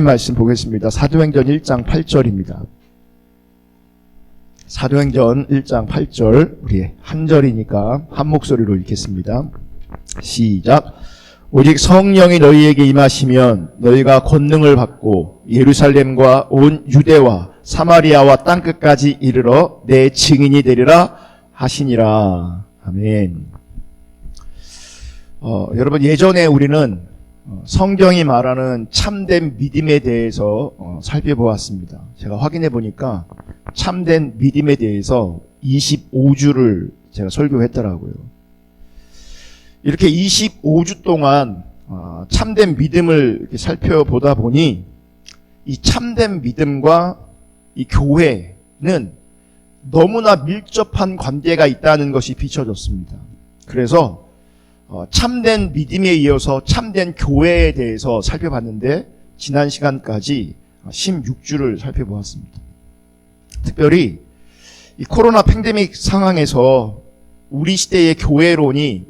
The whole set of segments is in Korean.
말씀 보겠습니다. 사도행전 1장 8절입니다. 사도행전 1장 8절, 우리 한 절이니까 한 목소리로 읽겠습니다. 시작. 오직 성령이 너희에게 임하시면 너희가 권능을 받고 예루살렘과 온 유대와 사마리아와 땅끝까지 이르러 내 증인이 되리라 하시니라. 아멘. 여러분, 예전에 우리는 성경이 말하는 참된 믿음에 대해서 살펴보았습니다. 제가 확인해 보니까 참된 믿음에 대해서 25주를 제가 설교했더라고요. 이렇게 25주 동안 참된 믿음을 이렇게 살펴보다 보니 이 참된 믿음과 이 교회는 너무나 밀접한 관계가 있다는 것이 비춰졌습니다. 그래서 참된 믿음에 이어서 참된 교회에 대해서 살펴봤는데 지난 시간까지 16주를 살펴보았습니다. 특별히 이 코로나 팬데믹 상황에서 우리 시대의 교회론이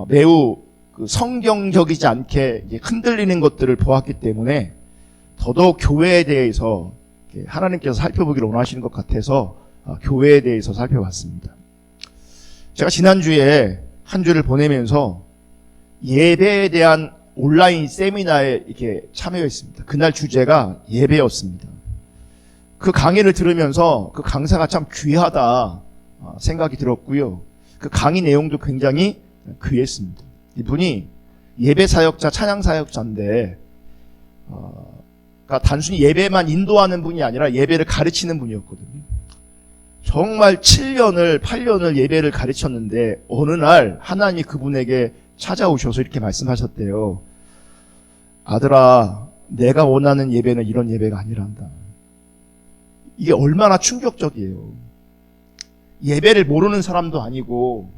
매우 성경적이지 않게 흔들리는 것들을 보았기 때문에 더더욱 교회에 대해서 하나님께서 살펴보기를 원하시는 것 같아서 교회에 대해서 살펴봤습니다. 제가 지난주에 한 주를 보내면서 예배에 대한 온라인 세미나에 이렇게 참여했습니다. 그날 주제가 예배였습니다. 그 강의를 들으면서 그 강사가 참 귀하다 생각이 들었고요. 그 강의 내용도 굉장히 귀했습니다. 이분이 예배 사역자, 찬양 사역자인데, 그러니까 단순히 예배만 인도하는 분이 아니라 예배를 가르치는 분이었거든요. 정말 8년을 예배를 가르쳤는데 어느 날 하나님이 그분에게 찾아오셔서 이렇게 말씀하셨대요. 아들아, 내가 원하는 예배는 이런 예배가 아니란다. 이게 얼마나 충격적이에요. 예배를 모르는 사람도 아니고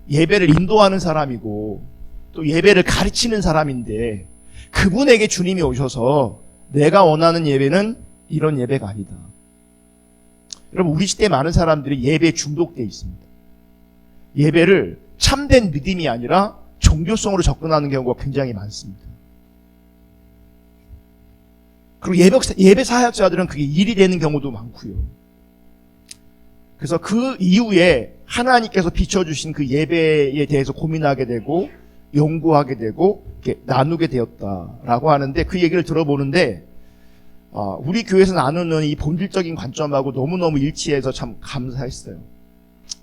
예배를 인도하는 사람이고 또 예배를 가르치는 사람인데 그분에게 주님이 오셔서 내가 원하는 예배는 이런 예배가 아니다. 여러분, 우리 시대에 많은 사람들이 예배에 중독되어 있습니다. 예배를 참된 믿음이 아니라 종교성으로 접근하는 경우가 굉장히 많습니다. 그리고 예배 사역자들은 그게 일이 되는 경우도 많고요. 그래서 그 이후에 하나님께서 비춰주신 그 예배에 대해서 고민하게 되고 연구하게 되고 이렇게 나누게 되었다라고 하는데, 그 얘기를 들어보는데 우리 교회에서 나누는 이 본질적인 관점하고 너무너무 일치해서 참 감사했어요.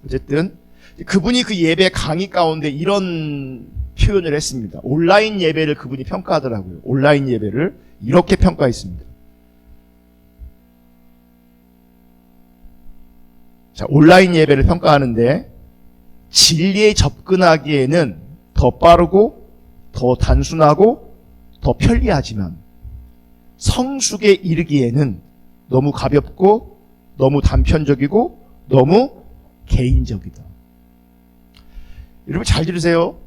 어쨌든 그분이 그 예배 강의 가운데 이런 표현을 했습니다. 온라인 예배를 그분이 평가하더라고요. 온라인 예배를 이렇게 평가했습니다. 자, 온라인 예배를 평가하는데 진리에 접근하기에는 더 빠르고 더 단순하고 더 편리하지만 성숙에 이르기에는 너무 가볍고 너무 단편적이고 너무 개인적이다. 여러분 잘 들으세요.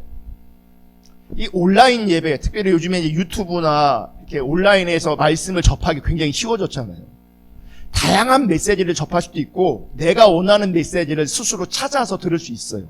이 온라인 예배, 특별히 요즘에 이제 유튜브나 이렇게 온라인에서 말씀을 접하기 굉장히 쉬워졌잖아요. 다양한 메시지를 접할 수도 있고 내가 원하는 메시지를 스스로 찾아서 들을 수 있어요.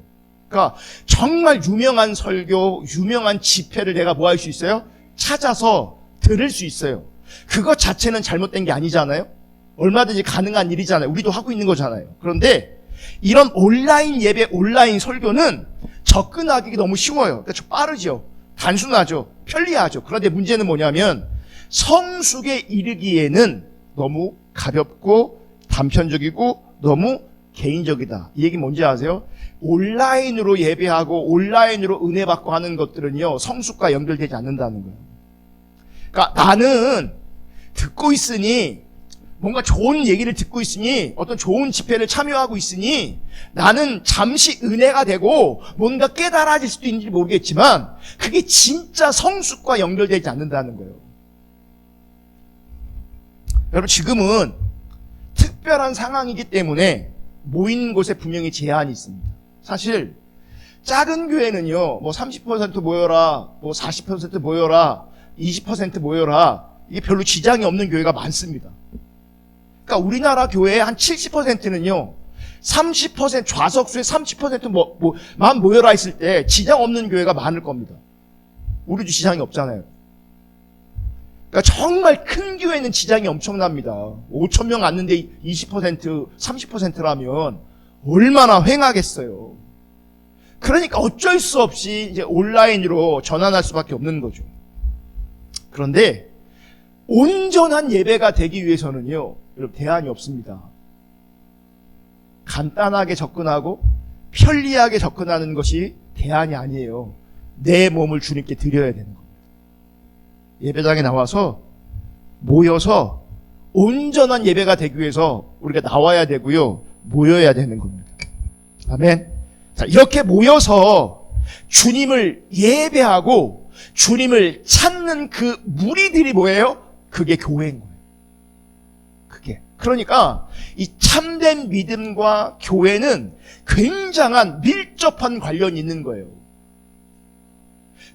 그러니까 정말 유명한 설교, 유명한 집회를 내가 뭐 할 수 있어요? 찾아서 들을 수 있어요. 그것 자체는 잘못된 게 아니잖아요. 얼마든지 가능한 일이잖아요. 우리도 하고 있는 거잖아요. 그런데 이런 온라인 예배, 온라인 설교는 접근하기 너무 쉬워요. 그러니까 빠르죠. 단순하죠. 편리하죠. 그런데 문제는 뭐냐면 성숙에 이르기에는 너무 가볍고 단편적이고 너무 개인적이다. 이 얘기 뭔지 아세요? 온라인으로 예배하고 온라인으로 은혜 받고 하는 것들은요, 성숙과 연결되지 않는다는 거예요. 그러니까 나는 듣고 있으니, 뭔가 좋은 얘기를 듣고 있으니, 어떤 좋은 집회를 참여하고 있으니 나는 잠시 은혜가 되고 뭔가 깨달아질 수도 있는지 모르겠지만 그게 진짜 성숙과 연결되지 않는다는 거예요. 여러분, 지금은 특별한 상황이기 때문에 모이는 곳에 분명히 제한이 있습니다. 사실 작은 교회는요, 뭐 30% 모여라, 뭐 40% 모여라, 20% 모여라, 이게 별로 지장이 없는 교회가 많습니다. 그러니까 우리나라 교회의 한 70%는요, 30% 좌석수의 30%만 모여라 했을 때 지장 없는 교회가 많을 겁니다. 우리도 지장이 없잖아요. 그러니까 정말 큰 교회는 지장이 엄청납니다. 5천 명 앉는데 20%, 30%라면 얼마나 횡하겠어요. 그러니까 어쩔 수 없이 이제 온라인으로 전환할 수밖에 없는 거죠. 그런데 온전한 예배가 되기 위해서는요, 여러분, 대안이 없습니다. 간단하게 접근하고 편리하게 접근하는 것이 대안이 아니에요. 내 몸을 주님께 드려야 되는 겁니다. 예배당에 나와서 모여서 온전한 예배가 되기 위해서 우리가 나와야 되고요, 모여야 되는 겁니다. 아멘. 자, 이렇게 모여서 주님을 예배하고 주님을 찾는 그 무리들이 뭐예요? 그게 교회인 거예요. 그게. 그러니까 이 참된 믿음과 교회는 굉장한 밀접한 관련이 있는 거예요.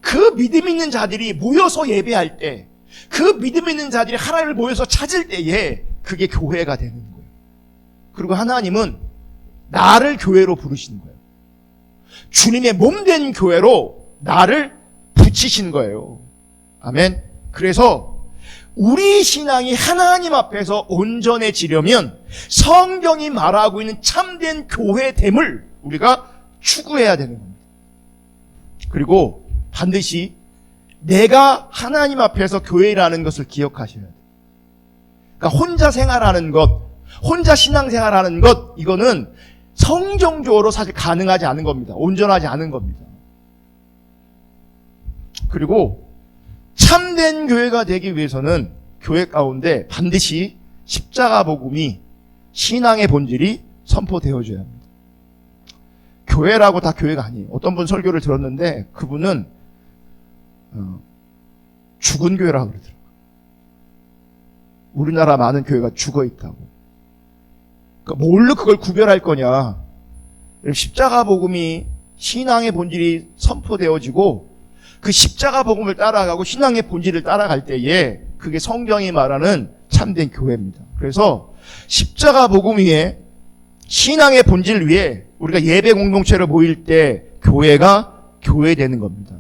그 믿음 있는 자들이 모여서 예배할 때, 그 믿음 있는 자들이 하나님을 모여서 찾을 때에 그게 교회가 되는 거예요. 그리고 하나님은 나를 교회로 부르시는 거예요. 주님의 몸된 교회로 나를 붙이신 거예요. 아멘. 그래서 우리 신앙이 하나님 앞에서 온전해지려면 성경이 말하고 있는 참된 교회됨을 우리가 추구해야 되는 겁니다. 그리고 반드시 내가 하나님 앞에서 교회라는 것을 기억하셔야 돼요. 그러니까 혼자 생활하는 것, 혼자 신앙생활하는 것, 이거는 성경적으로 사실 가능하지 않은 겁니다. 온전하지 않은 겁니다. 그리고 참된 교회가 되기 위해서는 교회 가운데 반드시 십자가 복음이 신앙의 본질이 선포되어져야 합니다. 교회라고 다 교회가 아니에요. 어떤 분 설교를 들었는데 그분은 죽은 교회라고 그러더라고요. 우리나라 많은 교회가 죽어 있다고. 그러니까 뭘로 그걸 구별할 거냐. 십자가 복음이 신앙의 본질이 선포되어지고 그 십자가 복음을 따라가고 신앙의 본질을 따라갈 때에 그게 성경이 말하는 참된 교회입니다. 그래서 십자가 복음 위에 신앙의 본질 위에 우리가 예배 공동체로 모일 때 교회가 교회되는 겁니다.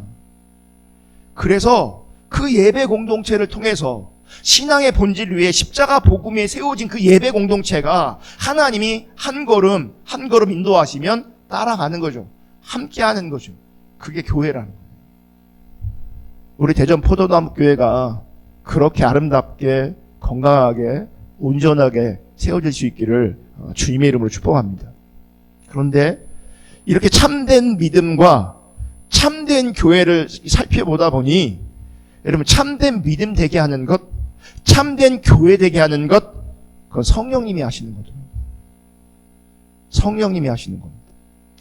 그래서 그 예배 공동체를 통해서 신앙의 본질 위에 십자가 복음 위에 세워진 그 예배 공동체가 하나님이 한 걸음 한 걸음 인도하시면 따라가는 거죠. 함께하는 거죠. 그게 교회라는 거예요. 우리 대전 포도나무 교회가 그렇게 아름답게 건강하게 온전하게 세워질 수 있기를 주님의 이름으로 축복합니다. 그런데 이렇게 참된 믿음과 참된 교회를 살펴보다 보니 여러분, 참된 믿음 되게 하는 것, 참된 교회 되게 하는 것, 그건 성령님이 하시는 거죠. 성령님이 하시는 겁니다.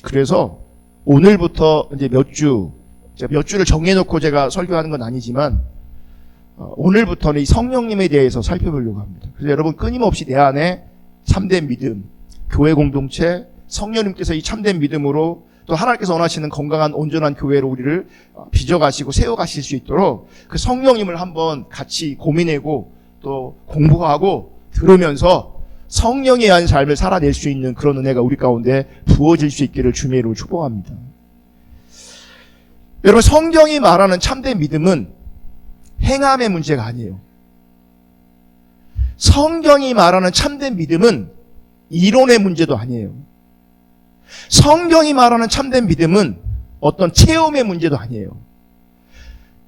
그래서 오늘부터 이제 몇 주를 정해놓고 제가 설교하는 건 아니지만 오늘부터는 이 성령님에 대해서 살펴보려고 합니다. 그래서 여러분, 끊임없이 내 안에 참된 믿음, 교회 공동체, 성령님께서 이 참된 믿음으로 또 하나님께서 원하시는 건강한 온전한 교회로 우리를 빚어가시고 세워가실 수 있도록 그 성령님을 한번 같이 고민하고 또 공부하고 들으면서 성령에 의한 삶을 살아낼 수 있는 그런 은혜가 우리 가운데 부어질 수 있기를 주님의 이름으로 축복합니다. 여러분, 성경이 말하는 참된 믿음은 행함의 문제가 아니에요. 성경이 말하는 참된 믿음은 이론의 문제도 아니에요. 성경이 말하는 참된 믿음은 어떤 체험의 문제도 아니에요.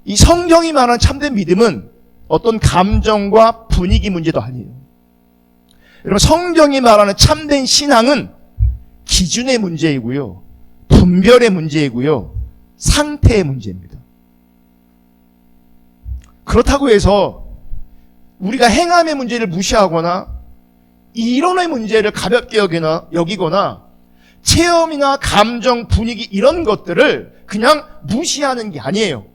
이 성경이 말하는 참된 믿음은 어떤 감정과 분위기 문제도 아니에요. 여러분, 성경이 말하는 참된 신앙은 기준의 문제이고요, 분별의 문제이고요, 상태의 문제입니다. 그렇다고 해서 우리가 행함의 문제를 무시하거나 이론의 문제를 가볍게 여기거나 체험이나 감정, 분위기 이런 것들을 그냥 무시하는 게 아니에요.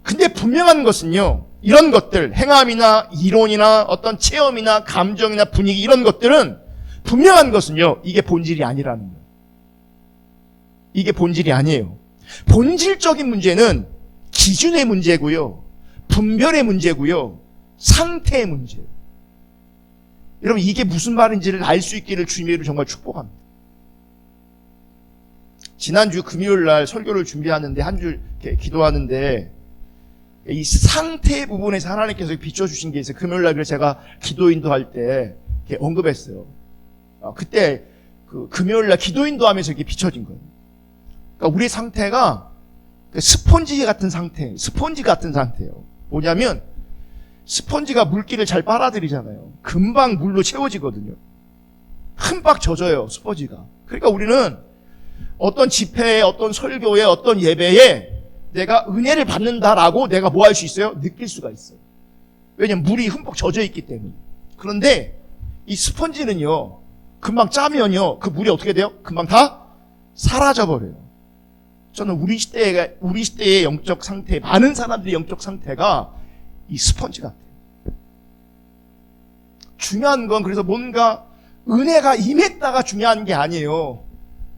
근데 분명한 것은요, 이런 것들, 행함이나 이론이나 어떤 체험이나 감정이나 분위기 이런 것들은 분명한 것은요, 이게 본질이 아니라는 거예요. 이게 본질이 아니에요. 본질적인 문제는 기준의 문제고요, 분별의 문제고요, 상태의 문제예요. 여러분, 이게 무슨 말인지를 알 수 있기를 주님의 이름으로 정말 축복합니다. 지난주 금요일 날 설교를 준비하는데 한 주 기도하는데 이 상태 부분에서 하나님께서 비춰주신 게 있어요. 금요일날 그래서 제가 기도인도 할 때 언급했어요. 그때 그 금요일날 기도인도 하면서 이게 비춰진 거예요. 그러니까 우리 상태가 스펀지 같은 상태예요. 뭐냐면 스펀지가 물기를 잘 빨아들이잖아요. 금방 물로 채워지거든요. 흠박 젖어요, 스펀지가. 그러니까 우리는 어떤 집회에, 어떤 설교에, 어떤 예배에 내가 은혜를 받는다라고 내가 뭐 할 수 있어요? 느낄 수가 있어요. 왜냐면 물이 흠뻑 젖어 있기 때문에. 그런데 이 스펀지는요, 금방 짜면요, 그 물이 어떻게 돼요? 금방 다 사라져버려요. 저는 우리 시대의 영적 상태, 많은 사람들의 영적 상태가 이 스펀지 같아요. 중요한 건 그래서 뭔가 은혜가 임했다가 중요한 게 아니에요.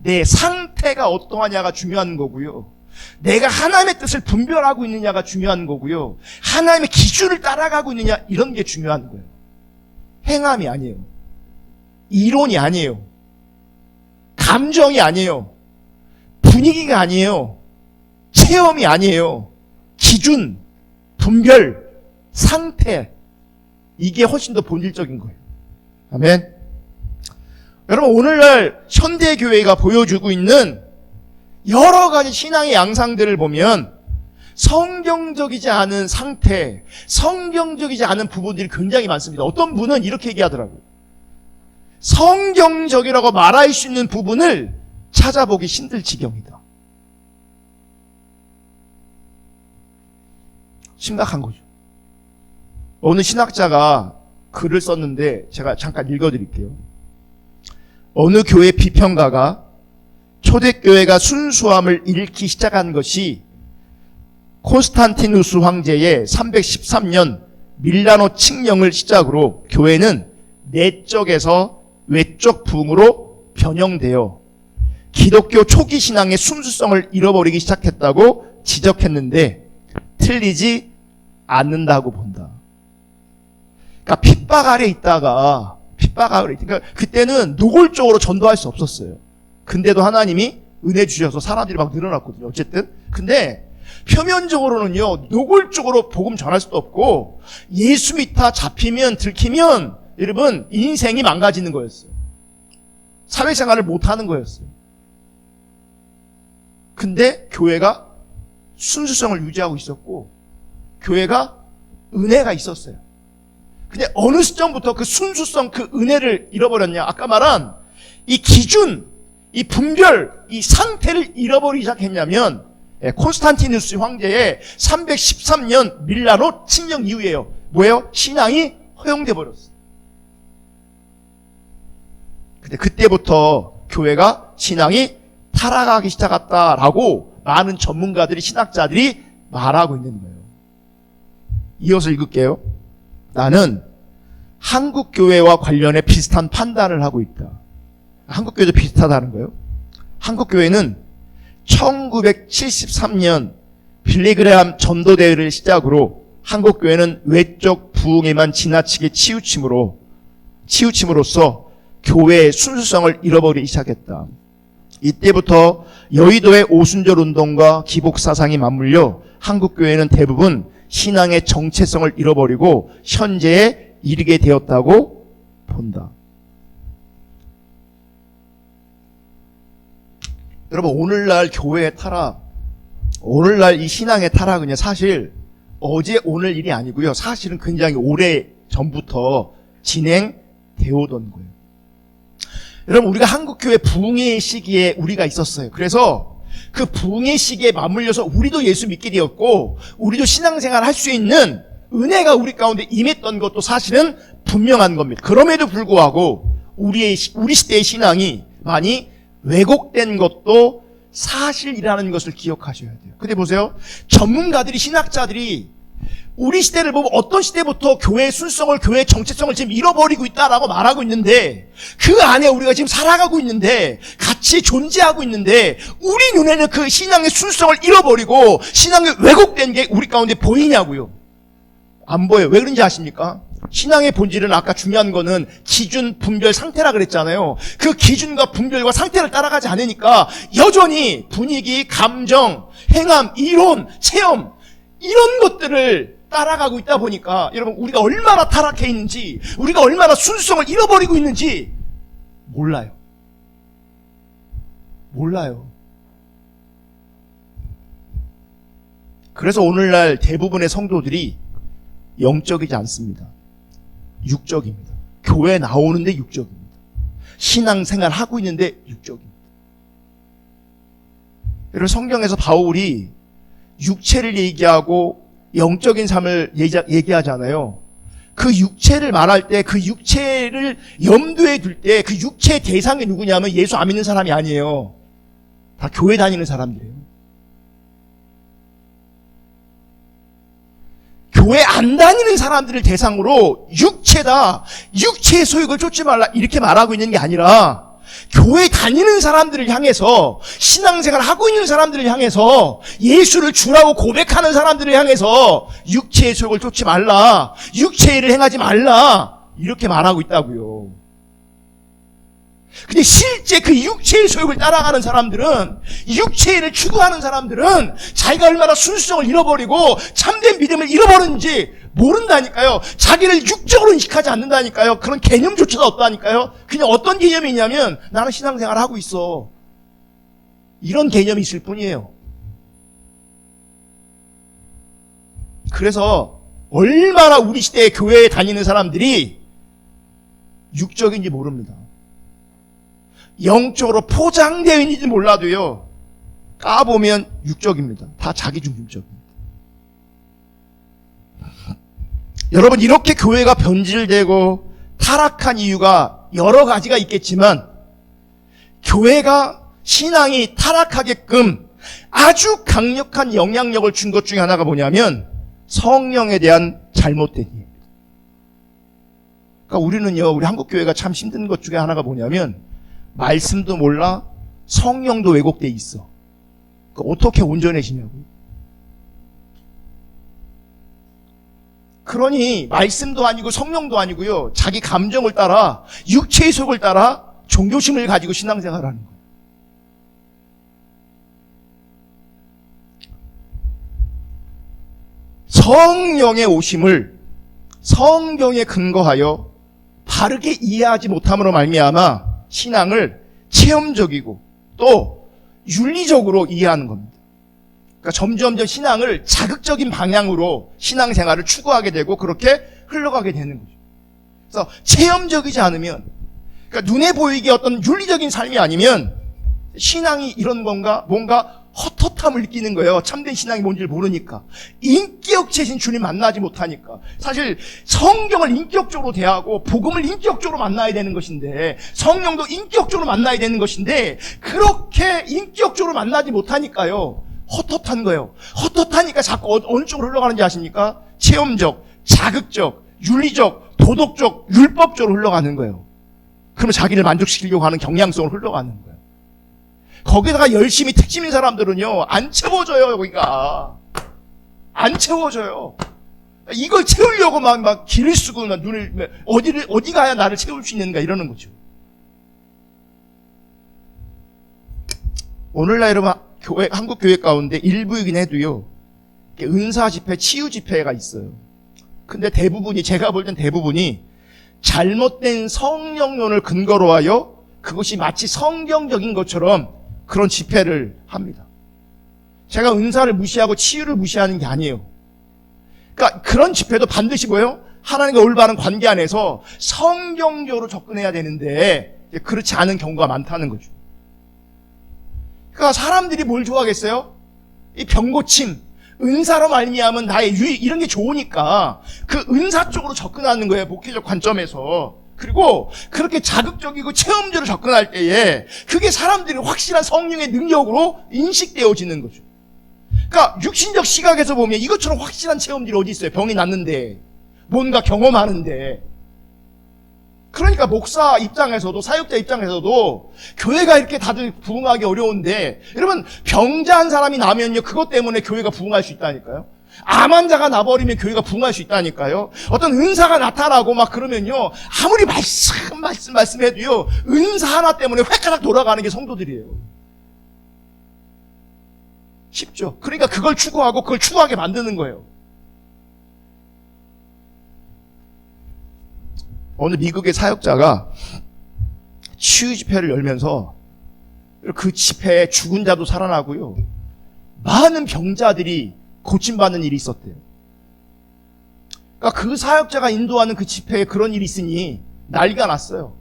내 상태가 어떠하냐가 중요한 거고요. 내가 하나님의 뜻을 분별하고 있느냐가 중요한 거고요. 하나님의 기준을 따라가고 있느냐, 이런 게 중요한 거예요. 행함이 아니에요. 이론이 아니에요. 감정이 아니에요. 분위기가 아니에요. 체험이 아니에요. 기준, 분별, 상태, 이게 훨씬 더 본질적인 거예요. 아멘. 여러분, 오늘날 현대교회가 보여주고 있는 여러 가지 신앙의 양상들을 보면 성경적이지 않은 상태, 성경적이지 않은 부분들이 굉장히 많습니다. 어떤 분은 이렇게 얘기하더라고요. 성경적이라고 말할 수 있는 부분을 찾아보기 힘들 지경이다. 심각한 거죠. 어느 신학자가 글을 썼는데 제가 잠깐 읽어드릴게요. 어느 교회 비평가가 초대교회가 순수함을 잃기 시작한 것이 콘스탄티누스 황제의 313년 밀라노 칙령을 시작으로 교회는 내적에서 외적 부흥으로 변형되어 기독교 초기 신앙의 순수성을 잃어버리기 시작했다고 지적했는데 틀리지 않는다고 본다. 그러니까 핍박 아래 있다가 그러니까 그때는 노골적으로 전도할 수 없었어요. 근데도 하나님이 은혜 주셔서 사람들이 막 늘어났거든요. 어쨌든 근데 표면적으로는요, 노골적으로 복음 전할 수도 없고 예수 믿다 잡히면 들키면 여러분 인생이 망가지는 거였어요. 사회생활을 못하는 거였어요. 근데 교회가 순수성을 유지하고 있었고 교회가 은혜가 있었어요. 근데 어느 시점부터 그 순수성, 그 은혜를 잃어버렸냐? 아까 말한 이 기준, 이 분별, 이 상태를 잃어버리기 시작했냐면 콘스탄티누스 황제의 313년 밀라노 칙령 이후에요. 뭐예요? 신앙이 허용돼 버렸어요. 근데 그때부터 교회가 신앙이 타락하기 시작했다라고 많은 전문가들이, 신학자들이 말하고 있는 거예요. 이어서 읽을게요. 나는 한국 교회와 관련해 비슷한 판단을 하고 있다. 한국 교회도 비슷하다는 거예요. 한국 교회는 1973년 빌리그레함 전도대회를 시작으로 한국 교회는 외적 부흥에만 지나치게 치우침으로써 교회의 순수성을 잃어버리기 시작했다. 이때부터 여의도의 오순절 운동과 기복 사상이 맞물려 한국 교회는 대부분 신앙의 정체성을 잃어버리고 현재에 이르게 되었다고 본다. 여러분, 오늘날 교회의 타락, 오늘날 이 신앙의 타락은요, 사실 어제 오늘 일이 아니고요, 사실은 굉장히 오래 전부터 진행되어 오던 거예요. 여러분, 우리가 한국교회 부흥의 시기에 우리가 있었어요. 그래서 그 부흥의 시기에 맞물려서 우리도 예수 믿게 되었고 우리도 신앙생활 할 수 있는 은혜가 우리 가운데 임했던 것도 사실은 분명한 겁니다. 그럼에도 불구하고 우리 시대의 신앙이 많이 왜곡된 것도 사실이라는 것을 기억하셔야 돼요. 근데 보세요. 전문가들이, 신학자들이 우리 시대를 보면 어떤 시대부터 교회의 순성을, 교회의 정체성을 지금 잃어버리고 있다라고 말하고 있는데 그 안에 우리가 지금 살아가고 있는데 같이 존재하고 있는데 우리 눈에는 그 신앙의 순성을 잃어버리고 신앙이 왜곡된 게 우리 가운데 보이냐고요. 안 보여요. 왜 그런지 아십니까? 신앙의 본질은 아까 중요한 거는 기준, 분별, 상태라 그랬잖아요. 그 기준과 분별과 상태를 따라가지 않으니까 여전히 분위기, 감정, 행함, 이론, 체험 이런 것들을 따라가고 있다 보니까 여러분 우리가 얼마나 타락해 있는지, 우리가 얼마나 순수성을 잃어버리고 있는지 몰라요. 그래서 오늘날 대부분의 성도들이 영적이지 않습니다. 육적입니다. 교회 나오는데 육적입니다. 신앙생활 하고 있는데 육적입니다. 여러분 성경에서 바울이 육체를 얘기하고 영적인 삶을 얘기하잖아요. 그 육체를 말할 때 그 육체를 염두에 둘 때 그 육체의 대상이 누구냐면 예수 안 믿는 사람이 아니에요. 다 교회 다니는 사람들이에요. 교회 안 다니는 사람들을 대상으로 육체다, 육체의 소욕을 쫓지 말라 이렇게 말하고 있는 게 아니라 교회 다니는 사람들을 향해서, 신앙생활 하고 있는 사람들을 향해서, 예수를 주라고 고백하는 사람들을 향해서 육체의 소욕을 쫓지 말라, 육체의 일을 행하지 말라 이렇게 말하고 있다고요. 근데 실제 그 육체의 소욕을 따라가는 사람들은, 육체의 일을 추구하는 사람들은 자기가 얼마나 순수성을 잃어버리고 참된 믿음을 잃어버렸는지 모른다니까요. 자기를 육적으로 인식하지 않는다니까요. 그런 개념조차도 없다니까요. 그냥 어떤 개념이 있냐면 나는 신앙생활을 하고 있어, 이런 개념이 있을 뿐이에요. 그래서 얼마나 우리 시대에 교회에 다니는 사람들이 육적인지 모릅니다. 영적으로 포장되어 있는지 몰라도요, 까보면 육적입니다. 다 자기중심적입니다. 여러분, 이렇게 교회가 변질되고 타락한 이유가 여러 가지가 있겠지만, 교회가 신앙이 타락하게끔 아주 강력한 영향력을 준 것 중에 하나가 뭐냐면 성령에 대한 잘못된 이해입니다. 그러니까 우리는요, 우리 한국교회가 참 힘든 것 중에 하나가 뭐냐면 말씀도 몰라, 성령도 왜곡돼 있어. 그러니까 어떻게 온전해지냐고요. 그러니 말씀도 아니고 성령도 아니고요, 자기 감정을 따라, 육체의 속을 따라 종교심을 가지고 신앙생활하는 거예요. 성령의 오심을 성경에 근거하여 바르게 이해하지 못함으로 말미암아 신앙을 체험적이고 또 윤리적으로 이해하는 겁니다. 그러니까 점점 신앙을 자극적인 방향으로 신앙생활을 추구하게 되고 그렇게 흘러가게 되는 거죠. 그래서 체험적이지 않으면, 그러니까 눈에 보이게 어떤 윤리적인 삶이 아니면 신앙이 이런 건가, 뭔가 헛헛함을 느끼는 거예요. 참된 신앙이 뭔지를 모르니까. 인격체신 주님 만나지 못하니까. 사실 성경을 인격적으로 대하고 복음을 인격적으로 만나야 되는 것인데, 성령도 인격적으로 만나야 되는 것인데, 그렇게 인격적으로 만나지 못하니까요, 헛헛한 거예요. 헛헛하니까 자꾸 어느 쪽으로 흘러가는지 아십니까? 체험적, 자극적, 윤리적, 도덕적, 율법적으로 흘러가는 거예요. 그러면 자기를 만족시키려고 하는 경향성으로 흘러가는 거예요. 거기다가 열심히 특집인 사람들은요, 안 채워져요. 여기가 안 채워져요. 이걸 채우려고 막 길을 쓰고 막 눈을, 어디 가야 나를 채울 수 있는가 이러는 거죠. 오늘날 여러분, 한국 교회 가운데 일부이긴 해도요, 은사 집회, 치유 집회가 있어요. 근데 대부분이, 제가 볼 땐 대부분이 잘못된 성령론을 근거로 하여 그것이 마치 성경적인 것처럼 그런 집회를 합니다. 제가 은사를 무시하고 치유를 무시하는 게 아니에요. 그러니까 그런 집회도 반드시 뭐예요? 하나님과 올바른 관계 안에서 성경적으로 접근해야 되는데 그렇지 않은 경우가 많다는 거죠. 그러니까 사람들이 뭘 좋아하겠어요? 이 병고침, 은사로 말미암은 나의 유익, 이런 게 좋으니까 그 은사 쪽으로 접근하는 거예요. 목회적 관점에서. 그리고 그렇게 자극적이고 체험적으로 접근할 때에 그게 사람들이 확실한 성령의 능력으로 인식되어지는 거죠. 그러니까 육신적 시각에서 보면 이것처럼 확실한 체험들이 어디 있어요? 병이 났는데, 뭔가 경험하는데. 그러니까 목사 입장에서도, 사역자 입장에서도 교회가 이렇게 다들 부흥하기 어려운데, 여러분, 병자한 사람이 나면요, 그것 때문에 교회가 부흥할 수 있다니까요. 암 환자가 나버리면 교회가 부흥할 수 있다니까요. 어떤 은사가 나타나고 막 그러면요, 아무리 말씀해도요, 은사 하나 때문에 획가닥 돌아가는 게 성도들이에요. 쉽죠. 그러니까 그걸 추구하고 그걸 추구하게 만드는 거예요. 어느 미국의 사역자가 치유 집회를 열면서 그 집회에 죽은 자도 살아나고요, 많은 병자들이 고침받는 일이 있었대요. 그러니까 그 사역자가 인도하는 그 집회에 그런 일이 있으니 난리가 났어요.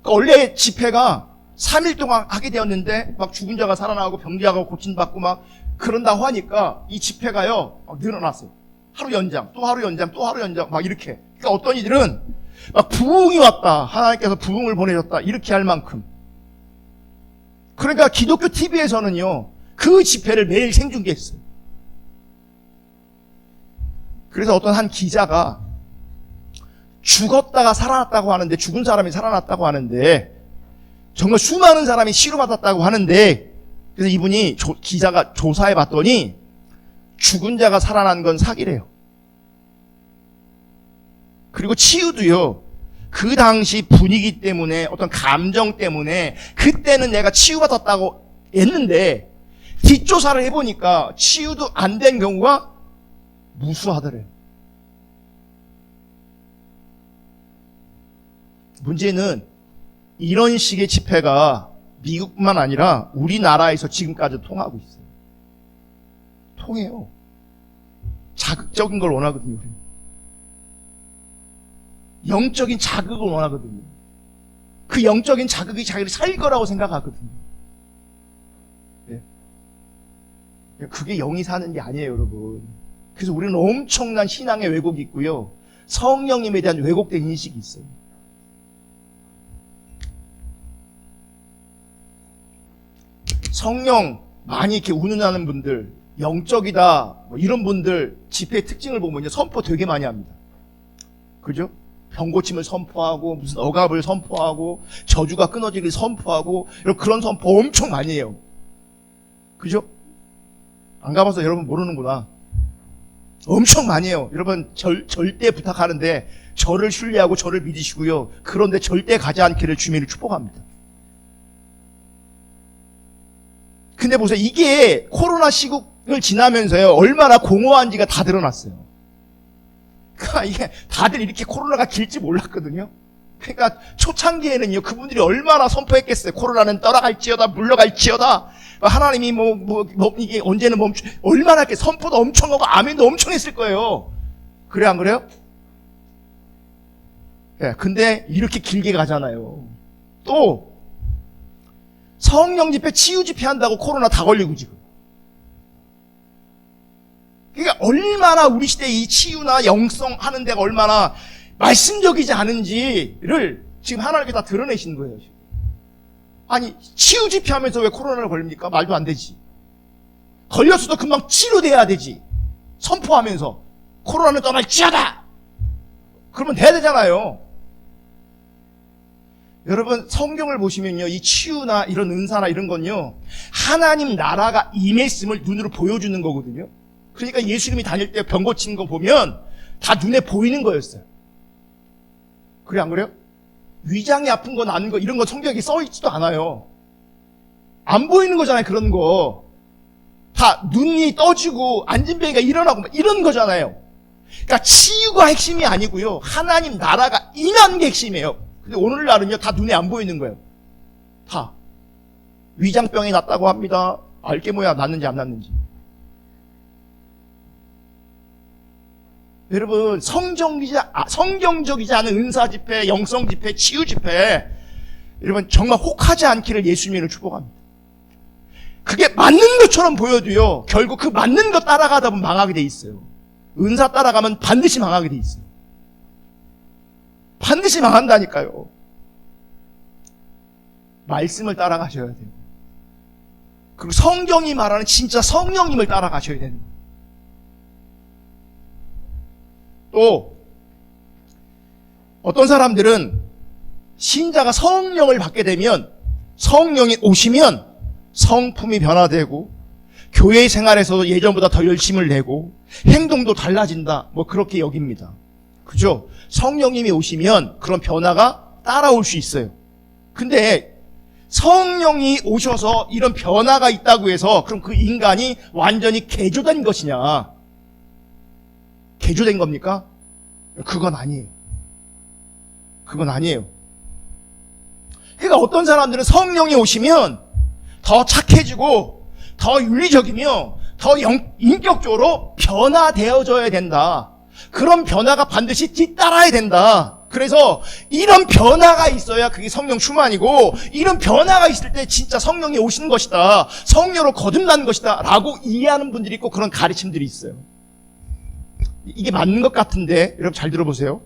그러니까 원래 집회가 3일 동안 하게 되었는데 막 죽은 자가 살아나고 병자가 고침받고 막 그런다고 하니까 이 집회가요 막 늘어났어요. 하루 연장, 또 하루 연장, 또 하루 연장, 막 이렇게. 그러니까 어떤 이들은 막 부흥이 왔다, 하나님께서 부흥을 보내셨다, 이렇게 할 만큼. 그러니까 기독교 TV에서는요 그 집회를 매일 생중계했어요. 그래서 어떤 한 기자가 죽었다가 살아났다고 하는데, 죽은 사람이 살아났다고 하는데, 정말 수많은 사람이 치료받았다고 하는데, 그래서 이분이 기자가 조사해 봤더니 죽은 자가 살아난 건 사기래요. 그리고 치유도요, 그 당시 분위기 때문에, 어떤 감정 때문에 그때는 내가 치유받았다고 했는데 뒷조사를 해보니까 치유도 안 된 경우가 무수하더래요. 문제는 이런 식의 집회가 미국뿐만 아니라 우리나라에서 지금까지 통하고 있어요. 통해요. 자극적인 걸 원하거든요. 우리는. 영적인 자극을 원하거든요. 그 영적인 자극이 자기를 살릴 거라고 생각하거든요. 네. 그게 영이 사는 게 아니에요, 여러분. 그래서 우리는 엄청난 신앙의 왜곡이 있고요, 성령님에 대한 왜곡된 인식이 있어요. 성령 많이 이렇게 운운하는 분들, 영적이다 뭐 이런 분들 집회의 특징을 보면요, 선포 되게 많이 합니다. 그죠? 병고침을 선포하고 무슨 억압을 선포하고 저주가 끊어지기를 선포하고 이런 그런 선포 엄청 많이 해요. 그죠? 안 가봐서 여러분 모르는구나. 엄청 많이 해요. 여러분 절대 부탁하는데 저를 신뢰하고 저를 믿으시고요, 그런데 절대 가지 않기를 주님을 축복합니다. 근데 보세요, 이게 코로나 시국을 지나면서요 얼마나 공허한지가 다 드러났어요. 그러니까 이게 다들 이렇게 코로나가 길지 몰랐거든요. 그러니까 초창기에는요 그분들이 얼마나 선포했겠어요. 코로나는 떠나갈지어다, 물러갈지어다, 하나님이 이게 언제는 얼마나 이렇게 선포도 엄청 하고 아멘도 엄청 했을 거예요. 그래 안 그래요? 예, 근데 이렇게 길게 가잖아요. 또 성령 집회, 치유 집회 한다고 코로나 다 걸리고 지금. 그러니까 얼마나 우리 시대에 이 치유나 영성 하는 데가 얼마나 말씀적이지 않은지를 지금 하나님께 다 드러내신 거예요. 지금. 아니, 치유 집회 하면서 왜 코로나를 걸립니까? 말도 안 되지. 걸렸어도 금방 치료돼야 되지. 선포하면서 코로나는 떠날지어다, 그러면 돼야 되잖아요. 여러분 성경을 보시면요, 이 치유나 이런 은사나 이런 건요 하나님 나라가 임했음을 눈으로 보여주는 거거든요. 그러니까 예수님이 다닐 때 병 고치는 거 보면 다 눈에 보이는 거였어요. 그래 안 그래요? 위장이 아픈 거 나는 거 이런 거 성경에 써 있지도 않아요. 안 보이는 거잖아요. 그런 거 다 눈이 떠지고 안진뱅이가 일어나고 이런 거잖아요. 그러니까 치유가 핵심이 아니고요, 하나님 나라가 임한 게 핵심이에요. 근데 오늘날은요 다 눈에 안 보이는 거예요. 다 위장병이 났다고 합니다. 알게 뭐야, 났는지 안 났는지. 여러분 성경적이지 않은 은사 집회, 영성 집회, 치유 집회, 여러분 정말 혹하지 않기를 예수님을 축복합니다. 그게 맞는 것처럼 보여도요 결국 그 맞는 거 따라가다 보면 망하게 돼 있어요. 은사 따라가면 반드시 망하게 돼 있어요. 반드시 망한다니까요. 말씀을 따라가셔야 돼요. 그리고 성경이 말하는 진짜 성령님을 따라가셔야 되는 거예요. 또 어떤 사람들은 신자가 성령을 받게 되면, 성령이 오시면 성품이 변화되고 교회 생활에서도 예전보다 더 열심을 내고 행동도 달라진다, 뭐 그렇게 여깁니다. 그죠? 성령님이 오시면 그런 변화가 따라올 수 있어요. 근데 성령이 오셔서 이런 변화가 있다고 해서 그럼 그 인간이 완전히 개조된 것이냐? 개조된 겁니까? 그건 아니에요. 그건 아니에요. 그러니까 어떤 사람들은 성령이 오시면 더 착해지고 더 윤리적이며 더 인격적으로 변화되어져야 된다. 그런 변화가 반드시 뒤따라야 된다. 그래서 이런 변화가 있어야 그게 성령 충만이고, 이런 변화가 있을 때 진짜 성령이 오시는 것이다, 성령으로 거듭난 것이다 라고 이해하는 분들이 있고, 그런 가르침들이 있어요. 이게 맞는 것 같은데 여러분 잘 들어보세요.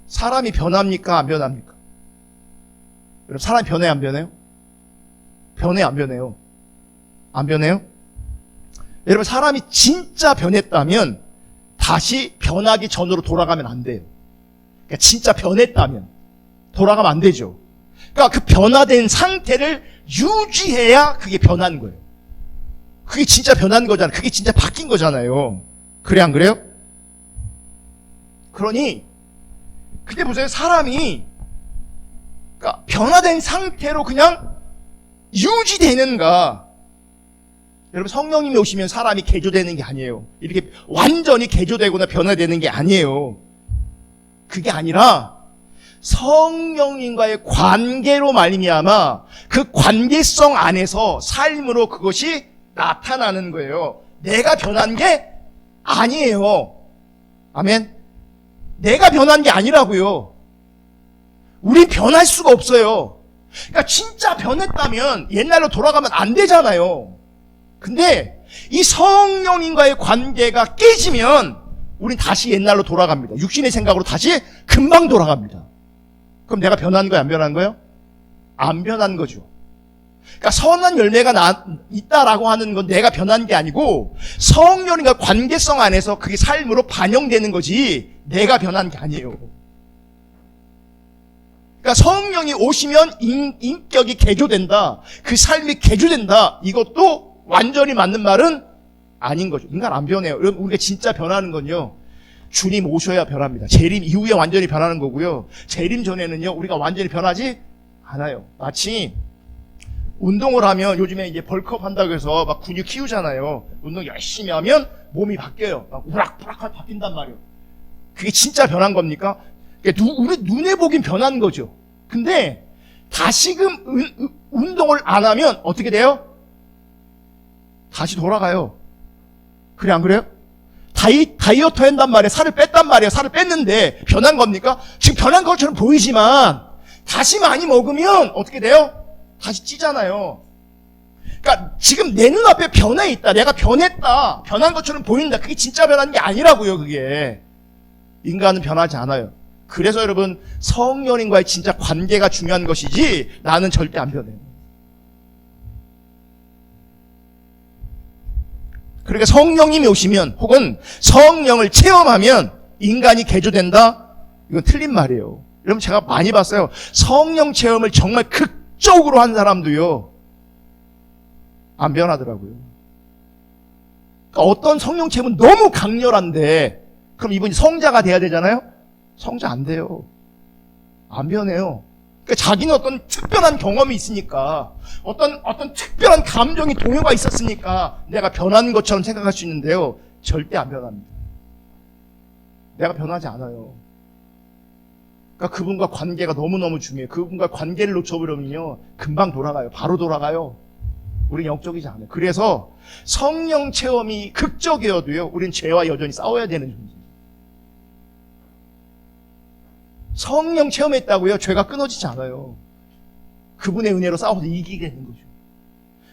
사람이 변합니까? 안 변합니까? 여러분 사람이 변해요? 안 변해요? 변해요? 안 변해요? 안 변해요? 여러분 사람이 진짜 변했다면 다시 변하기 전으로 돌아가면 안 돼요. 그러니까 진짜 변했다면 돌아가면 안 되죠. 그러니까 그 변화된 상태를 유지해야 그게 변한 거예요. 그게 진짜 변한 거잖아요. 그게 진짜 바뀐 거잖아요. 그래 안 그래요? 그러니 근데 보세요. 사람이 그러니까 변화된 상태로 그냥 유지되는가? 여러분 성령님이 오시면 사람이 개조되는 게 아니에요. 이렇게 완전히 개조되거나 변화되는 게 아니에요. 그게 아니라 성령님과의 관계로 말미암아 그 관계성 안에서 삶으로 그것이 나타나는 거예요. 내가 변한 게 아니에요. 아멘. 내가 변한 게 아니라고요. 우리 변할 수가 없어요. 그러니까 진짜 변했다면 옛날로 돌아가면 안 되잖아요. 근데 이 성령님과의 관계가 깨지면 우린 다시 옛날로 돌아갑니다. 육신의 생각으로 다시 금방 돌아갑니다. 그럼 내가 변한 거예요? 안 변한 거예요? 안 변한 거죠. 그러니까 선한 열매가 있다라고 하는 건 내가 변한 게 아니고 성령님과 관계성 안에서 그게 삶으로 반영되는 거지 내가 변한 게 아니에요. 그러니까 성령이 오시면 인격이 개조된다. 그 삶이 개조된다. 이것도 완전히 맞는 말은 아닌 거죠. 인간 안 변해요. 여러분 우리가 진짜 변하는 건요, 주님 오셔야 변합니다. 재림 이후에 완전히 변하는 거고요. 재림 전에는요 우리가 완전히 변하지 않아요. 마치 운동을 하면 요즘에 이제 벌크업 한다고 해서 막 근육 키우잖아요. 운동 열심히 하면 몸이 바뀌어요. 막 우락부락하게 바뀐단 말이에요. 그게 진짜 변한 겁니까? 우리 눈에 보긴 변한 거죠. 근데 다시금 운동을 안 하면 어떻게 돼요? 다시 돌아가요. 그래 안 그래요? 다이어트 한단 말이에요. 살을 뺐단 말이에요. 살을 뺐는데 변한 겁니까? 지금 변한 것처럼 보이지만 다시 많이 먹으면 어떻게 돼요? 다시 찌잖아요. 그러니까 지금 내 눈앞에 변해 있다. 내가 변했다. 변한 것처럼 보인다. 그게 진짜 변한 게 아니라고요. 그게. 인간은 변하지 않아요. 그래서 여러분 성령님과의 진짜 관계가 중요한 것이지 나는 절대 안 변해요. 그러니까 성령님이 오시면 혹은 성령을 체험하면 인간이 개조된다? 이건 틀린 말이에요. 여러분 제가 많이 봤어요. 성령 체험을 정말 극적으로 한 사람도요 안 변하더라고요. 그러니까 어떤 성령 체험은 너무 강렬한데 그럼 이분이 성자가 돼야 되잖아요? 성자 안 돼요. 안 변해요. 그러니까 자기는 어떤 특별한 경험이 있으니까 어떤 특별한 감정이 동요가 있었으니까 내가 변한 것처럼 생각할 수 있는데요 절대 안 변합니다. 내가 변하지 않아요. 그러니까 그분과 관계가 너무너무 중요해요. 그분과 관계를 놓쳐버리면요 금방 돌아가요. 바로 돌아가요. 우린 영적이지 않아요. 그래서 성령 체험이 극적이어도요 우린 죄와 여전히 싸워야 되는 존재예요. 성령 체험했다고요 죄가 끊어지지 않아요. 그분의 은혜로 싸워서 이기게 되는 거죠.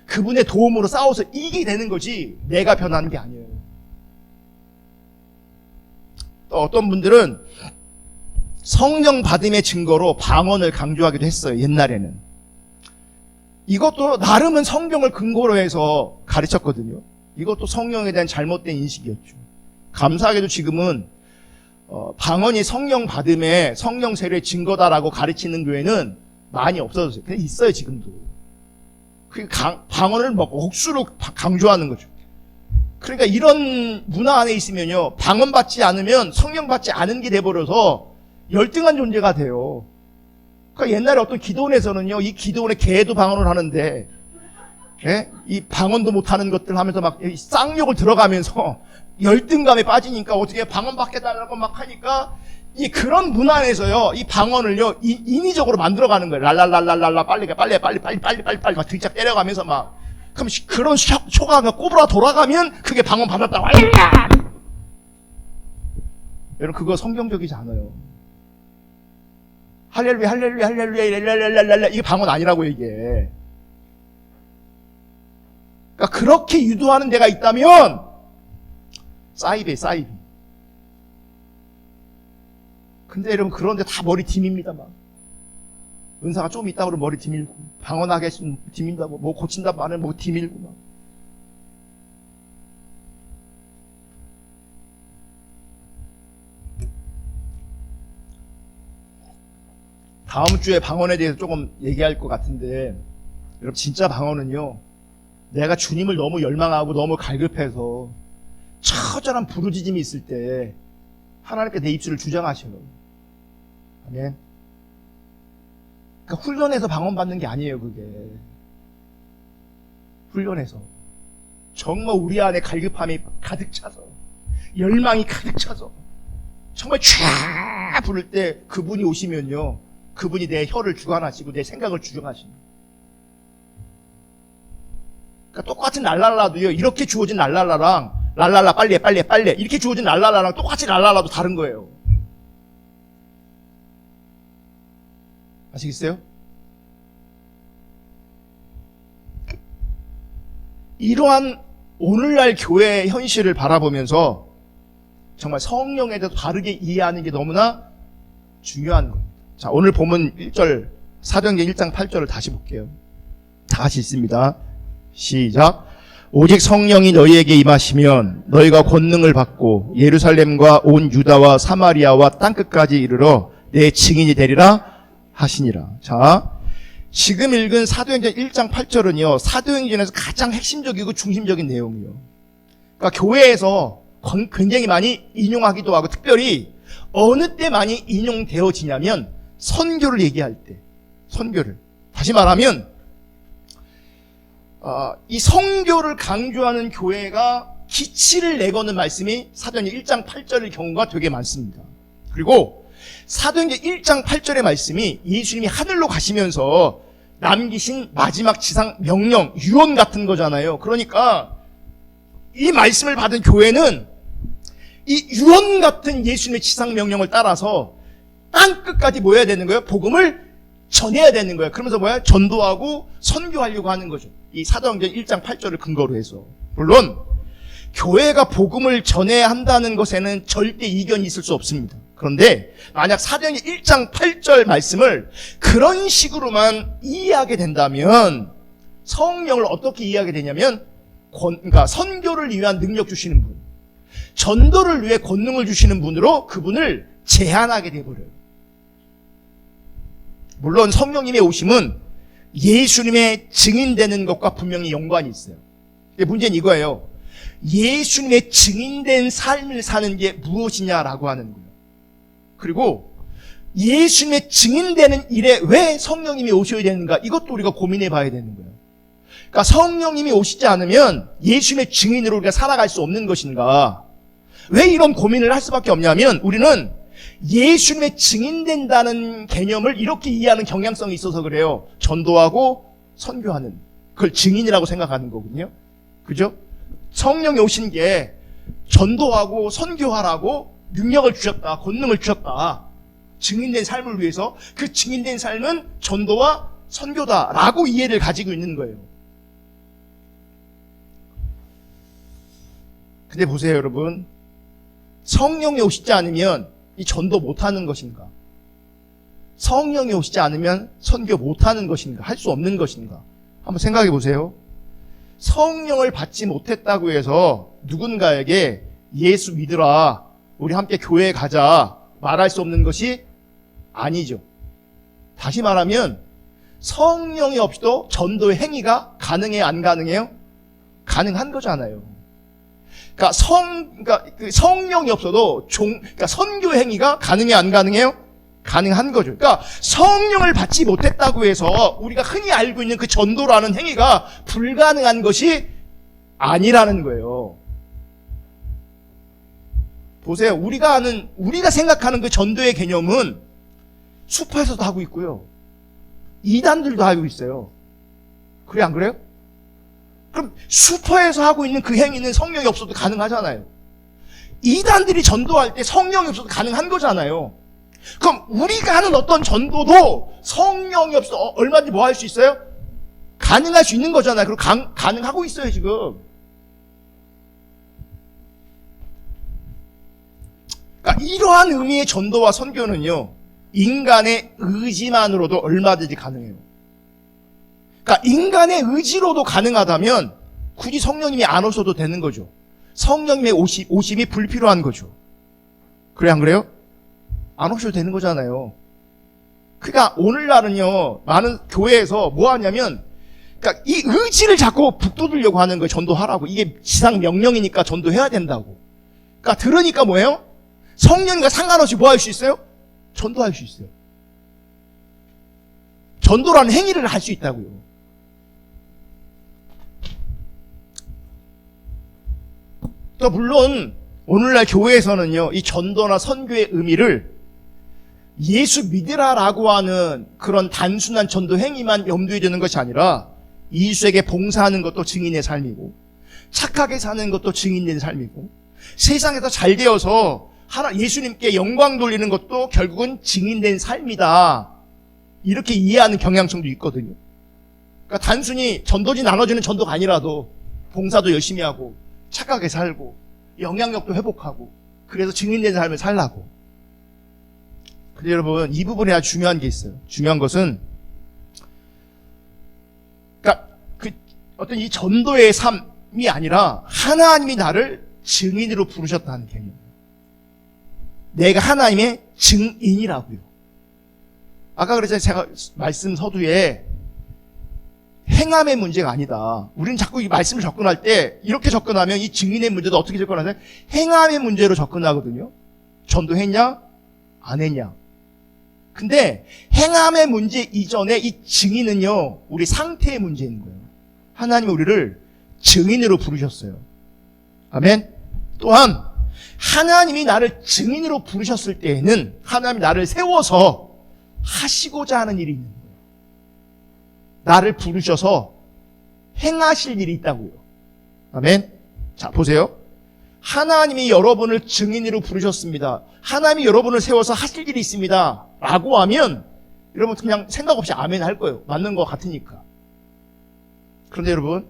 그분의 도움으로 싸워서 이기게 되는 거지 내가 변하는 게 아니에요. 또 어떤 분들은 성령 받음의 증거로 방언을 강조하기도 했어요. 옛날에는. 이것도 나름은 성경을 근거로 해서 가르쳤거든요. 이것도 성령에 대한 잘못된 인식이었죠. 감사하게도 지금은 방언이 성령 받음의 성령 세례의 증거다라고 가르치는 교회는 많이 없어졌어요. 근데 있어요 지금도. 방언을 억수로 강조하는 거죠. 그러니까 이런 문화 안에 있으면요 방언 받지 않으면 성령 받지 않은 게 돼버려서 열등한 존재가 돼요. 그러니까 옛날에 어떤 기도원에서는요, 이 기도원에 개도 방언을 하는데, 예? 이 방언도 못하는 것들 하면서 막 쌍욕을 들어가면서 열등감에 빠지니까 어떻게 방언 받게달라고 막 하니까 그런 문화 안에서요, 이 방언을요, 인위적으로 만들어가는 거예요. 랄랄랄랄랄라, 빨리 막 들짝 때려가면서 막. 그럼 그런 초가 꼬부라 돌아가면 그게 방언 받았다. 여러분, 그거 성경적이지 않아요. 할렐루야, 할렐루야, 할렐루야, 랄랄랄랄라, 이게 방언 아니라고, 이게. 그러니까 그렇게 유도하는 데가 있다면, 사이비. 근데 여러분, 그런데 다 머리 디밉니다, 막. 은사가 좀 있다고 그러면 머리 디밀고, 방언하게 디민다고, 뭐 고친다고 하면 뭐 디밀고, 막. 다음 주에 방언에 대해서 조금 얘기할 것 같은데, 여러분, 진짜 방언은요, 내가 주님을 너무 열망하고 너무 갈급해서 처절한 부르짖음이 있을 때 하나님께 내 입술을 주장하셔요. 아멘. 그러니까 훈련해서 방언 받는 게 아니에요, 그게. 훈련해서. 정말 우리 안에 갈급함이 가득 차서, 열망이 가득 차서, 정말 촤 부를 때 그분이 오시면요, 그분이 내 혀를 주관하시고 내 생각을 주장하십니다. 그러니까 똑같은 랄랄라도요, 이렇게 주어진 랄랄라랑 랄랄라 빨리 해 이렇게 주어진 랄랄라랑 똑같이 랄랄라도 다른 거예요. 아시겠어요? 이러한 오늘날 교회의 현실을 바라보면서 정말 성령에 대해서 바르게 이해하는 게 너무나 중요한 겁니다. 자, 오늘 본문 1절, 사도행전 1장 8절을 다시 볼게요. 다 같이 읽습니다. 시작. 오직 성령이 너희에게 임하시면 너희가 권능을 받고 예루살렘과 온 유다와 사마리아와 땅끝까지 이르러 내 증인이 되리라 하시니라. 자, 지금 읽은 사도행전 1장 8절은요, 사도행전에서 가장 핵심적이고 중심적인 내용이에요. 그러니까 교회에서 굉장히 많이 인용하기도 하고, 특별히 어느 때 많이 인용되어지냐면 선교를 얘기할 때, 선교를. 다시 말하면 이 선교를 강조하는 교회가 기치를 내거는 말씀이 사도행전 1장 8절의 경우가 되게 많습니다. 그리고 사도행전 1장 8절의 말씀이 예수님이 하늘로 가시면서 남기신 마지막 지상 명령, 유언 같은 거잖아요. 그러니까 이 말씀을 받은 교회는 이 유언 같은 예수님의 지상 명령을 따라서 땅 끝까지 뭐 해야 되는 거예요? 복음을 전해야 되는 거예요. 그러면서 뭐야? 전도하고 선교하려고 하는 거죠. 이 사도행전 1장 8절을 근거로 해서. 물론 교회가 복음을 전해야 한다는 것에는 절대 이견이 있을 수 없습니다. 그런데 만약 사도행전 1장 8절 말씀을 그런 식으로만 이해하게 된다면 성령을 어떻게 이해하게 되냐면 그러니까 선교를 위한 능력 주시는 분, 전도를 위해 권능을 주시는 분으로 그분을 제한하게 되어버려요. 물론 성령님의 오심은 예수님의 증인되는 것과 분명히 연관이 있어요. 문제는 이거예요. 예수님의 증인된 삶을 사는 게 무엇이냐라고 하는 거예요. 그리고 예수님의 증인되는 일에 왜 성령님이 오셔야 되는가, 이것도 우리가 고민해 봐야 되는 거예요. 그러니까 성령님이 오시지 않으면 예수님의 증인으로 우리가 살아갈 수 없는 것인가. 왜 이런 고민을 할 수밖에 없냐면 우리는 예수님의 증인된다는 개념을 이렇게 이해하는 경향성이 있어서 그래요. 전도하고 선교하는, 그걸 증인이라고 생각하는 거거든요. 그죠? 성령이 오신 게 전도하고 선교하라고 능력을 주셨다, 권능을 주셨다. 증인된 삶을 위해서 그 증인된 삶은 전도와 선교다라고 이해를 가지고 있는 거예요. 근데 보세요, 여러분. 성령이 오시지 않으면 이 전도 못하는 것인가? 성령이 오시지 않으면 선교 못하는 것인가? 할 수 없는 것인가? 한번 생각해 보세요. 성령을 받지 못했다고 해서 누군가에게 예수 믿으라, 우리 함께 교회에 가자 말할 수 없는 것이 아니죠. 다시 말하면 성령이 없이도 전도의 행위가 가능해요, 안 가능해요? 가능한 거잖아요. 그러니까 성령이 없어도 그러니까 선교 행위가 가능해, 안 가능해요? 가능한 거죠. 그러니까 성령을 받지 못했다고 해서 우리가 흔히 알고 있는 그 전도라는 행위가 불가능한 것이 아니라는 거예요. 보세요. 우리가 생각하는 그 전도의 개념은 수파에서도 하고 있고요. 이단들도 하고 있어요. 그래, 안 그래요? 그럼 수파에서 하고 있는 그 행위는 성령이 없어도 가능하잖아요. 이단들이 전도할 때 성령이 없어도 가능한 거잖아요. 그럼 우리가 하는 어떤 전도도 성령이 없어도 얼마든지 뭐 할 수 있어요? 가능할 수 있는 거잖아요. 그리고 가능하고 있어요, 지금. 그러니까 이러한 의미의 전도와 선교는요, 인간의 의지만으로도 얼마든지 가능해요. 그러니까 인간의 의지로도 가능하다면 굳이 성령님이 안 오셔도 되는 거죠. 성령님의 오심이 불필요한 거죠. 그래, 안 그래요? 안 오셔도 되는 거잖아요. 그러니까 오늘날은요, 많은 교회에서 뭐 하냐면, 그러니까 이 의지를 자꾸 북돋으려고 하는 거예요. 전도하라고. 이게 지상 명령이니까 전도해야 된다고. 그러니까 들으니까 뭐예요? 성령과 상관없이 뭐 할 수 있어요? 전도할 수 있어요. 전도라는 행위를 할 수 있다고요. 또 물론 오늘날 교회에서는요, 이 전도나 선교의 의미를 예수 믿으라라고 하는 그런 단순한 전도 행위만 염두에 두는 것이 아니라 이웃에게 봉사하는 것도 증인의 삶이고, 착하게 사는 것도 증인의 삶이고, 세상에서 잘 되어서 예수님께 영광 돌리는 것도 결국은 증인된 삶이다. 이렇게 이해하는 경향성도 있거든요. 그러니까 단순히 전도지 나눠주는 전도가 아니라도 봉사도 열심히 하고 착하게 살고 영향력도 회복하고 그래서 증인된 삶을 살라고. 근데 여러분, 이 부분에 아주 중요한 게 있어요. 중요한 것은 그러니까 어떤 이 전도의 삶이 아니라 하나님이 나를 증인으로 부르셨다는 개념. 내가 하나님의 증인이라고요. 아까 그랬잖아요. 제가 말씀 서두에 행함의 문제가 아니다. 우리는 자꾸 이 말씀을 접근할 때 이렇게 접근하면 이 증인의 문제도 어떻게 접근하세요? 행함의 문제로 접근하거든요. 전도했냐? 안 했냐? 근데 행함의 문제 이전에 이 증인은요, 우리 상태의 문제인 거예요. 하나님이 우리를 증인으로 부르셨어요. 아멘. 또한 하나님이 나를 증인으로 부르셨을 때에는 하나님이 나를 세워서 하시고자 하는 일이 있는 거예요. 나를 부르셔서 행하실 일이 있다고요. 아멘. 자, 보세요. 하나님이 여러분을 증인으로 부르셨습니다. 하나님이 여러분을 세워서 하실 일이 있습니다. 라고 하면 여러분 그냥 생각 없이 아멘 할 거예요. 맞는 것 같으니까. 그런데 여러분,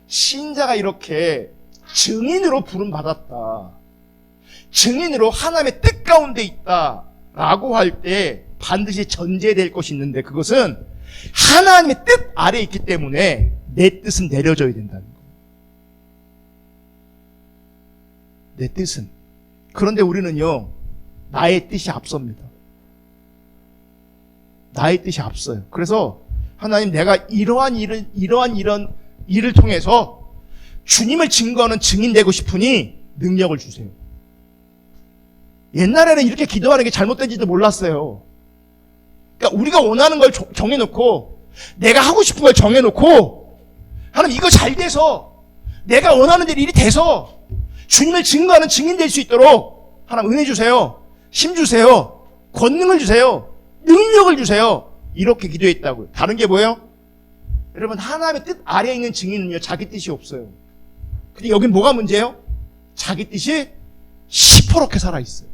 신자가 이렇게 증인으로 부름받았다, 증인으로 하나님의 뜻 가운데 있다 라고 할 때 반드시 전제될 것이 있는데, 그것은 하나님의 뜻 아래에 있기 때문에 내 뜻은 내려져야 된다는 거예요. 내 뜻은. 그런데 우리는요, 나의 뜻이 앞섭니다. 나의 뜻이 앞서요. 그래서 하나님, 내가 이러한 일을 통해서 주님을 증거하는 증인 되고 싶으니 능력을 주세요. 옛날에는 이렇게 기도하는 게 잘못된지도 몰랐어요. 그러니까 우리가 원하는 걸 정해놓고, 내가 하고 싶은 걸 정해놓고, 하나님 이거 잘 돼서, 내가 원하는 대로 일이 돼서 주님을 증거하는 증인 될 수 있도록 하나님 은혜 주세요, 힘 주세요, 권능을 주세요, 능력을 주세요. 이렇게 기도했다고요. 다른 게 뭐예요? 여러분, 하나님의 뜻 아래에 있는 증인은요, 자기 뜻이 없어요. 근데 여긴 뭐가 문제예요? 자기 뜻이 시퍼렇게 살아있어요.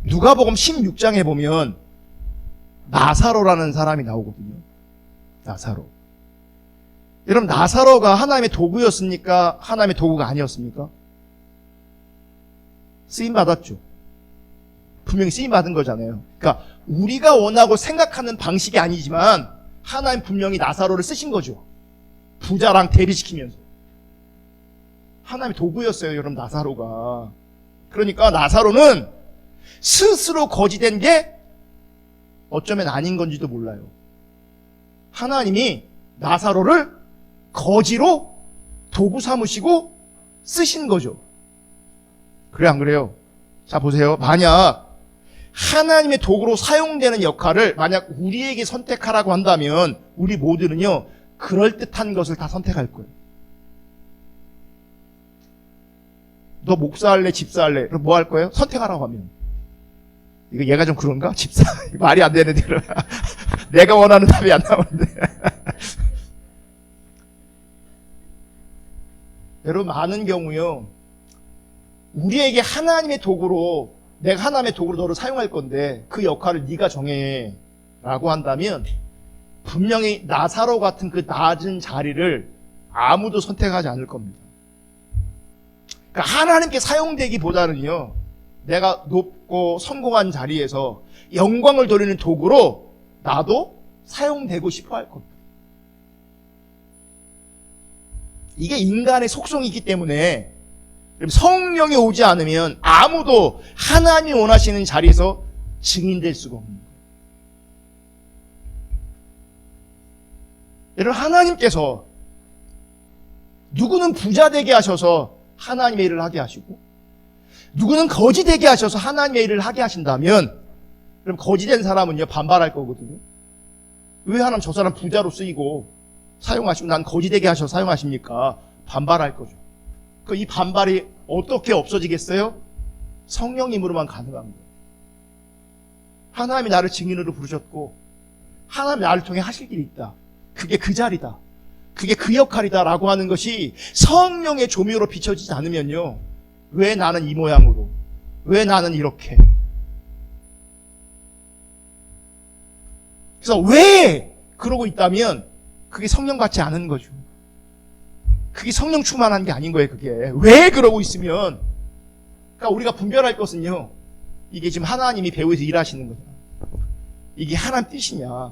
누가복음 16장에 보면 나사로라는 사람이 나오거든요. 나사로. 여러분, 나사로가 하나님의 도구였습니까? 하나님의 도구가 아니었습니까? 쓰임받았죠. 분명히 쓰임받은 거잖아요. 그러니까 우리가 원하고 생각하는 방식이 아니지만 하나님 분명히 나사로를 쓰신 거죠. 부자랑 대비시키면서. 하나님의 도구였어요, 여러분, 나사로가. 그러니까 나사로는 스스로 거지된 게 어쩌면 아닌 건지도 몰라요. 하나님이 나사로를 거지로 도구 삼으시고 쓰신 거죠. 그래, 안 그래요? 자, 보세요. 만약 하나님의 도구로 사용되는 역할을 만약 우리에게 선택하라고 한다면 우리 모두는요, 그럴듯한 것을 다 선택할 거예요. 너 목사할래, 집사할래? 그럼 뭐 할 거예요? 선택하라고 하면. 이거 얘가 좀 그런가? 집사. 말이 안 되는데, 그러면. 내가 원하는 답이 안 나오는데. 여러분, 많은 경우요, 우리에게 하나님의 도구로, 내가 하나님의 도구로 너를 사용할 건데, 그 역할을 네가 정해. 라고 한다면, 분명히 나사로 같은 그 낮은 자리를 아무도 선택하지 않을 겁니다. 그러니까 하나님께 사용되기보다는요, 내가 높고 성공한 자리에서 영광을 돌리는 도구로 나도 사용되고 싶어 할 겁니다. 이게 인간의 속성이기 때문에 성령이 오지 않으면 아무도 하나님이 원하시는 자리에서 증인될 수가 없는 거예요. 여러분, 하나님께서 누구는 부자 되게 하셔서 하나님의 일을 하게 하시고, 누구는 거지 되게 하셔서 하나님의 일을 하게 하신다면, 그럼 거지된 사람은요, 반발할 거거든요. 왜 하나님 저 사람 부자로 쓰이고 사용하시고 난 거지 되게 하셔서 사용하십니까? 반발할 거죠. 그 이 반발이 어떻게 없어지겠어요? 성령님으로만 가능한 거예요. 하나님이 나를 증인으로 부르셨고, 하나님이 나를 통해 하실 길이 있다. 그게 그 자리다. 그게 그 역할이다. 라고 하는 것이 성령의 조명으로 비춰지지 않으면요, 왜 나는 이 모양으로? 왜 나는 이렇게? 그래서 왜 그러고 있다면 그게 성령 같지 않은 거죠. 그게 성령 충만한 게 아닌 거예요. 그게 왜 그러고 있으면, 그러니까 우리가 분별할 것은요, 이게 지금 하나님이 배후에서 일하시는 거냐, 이게 하나님 뜻이냐,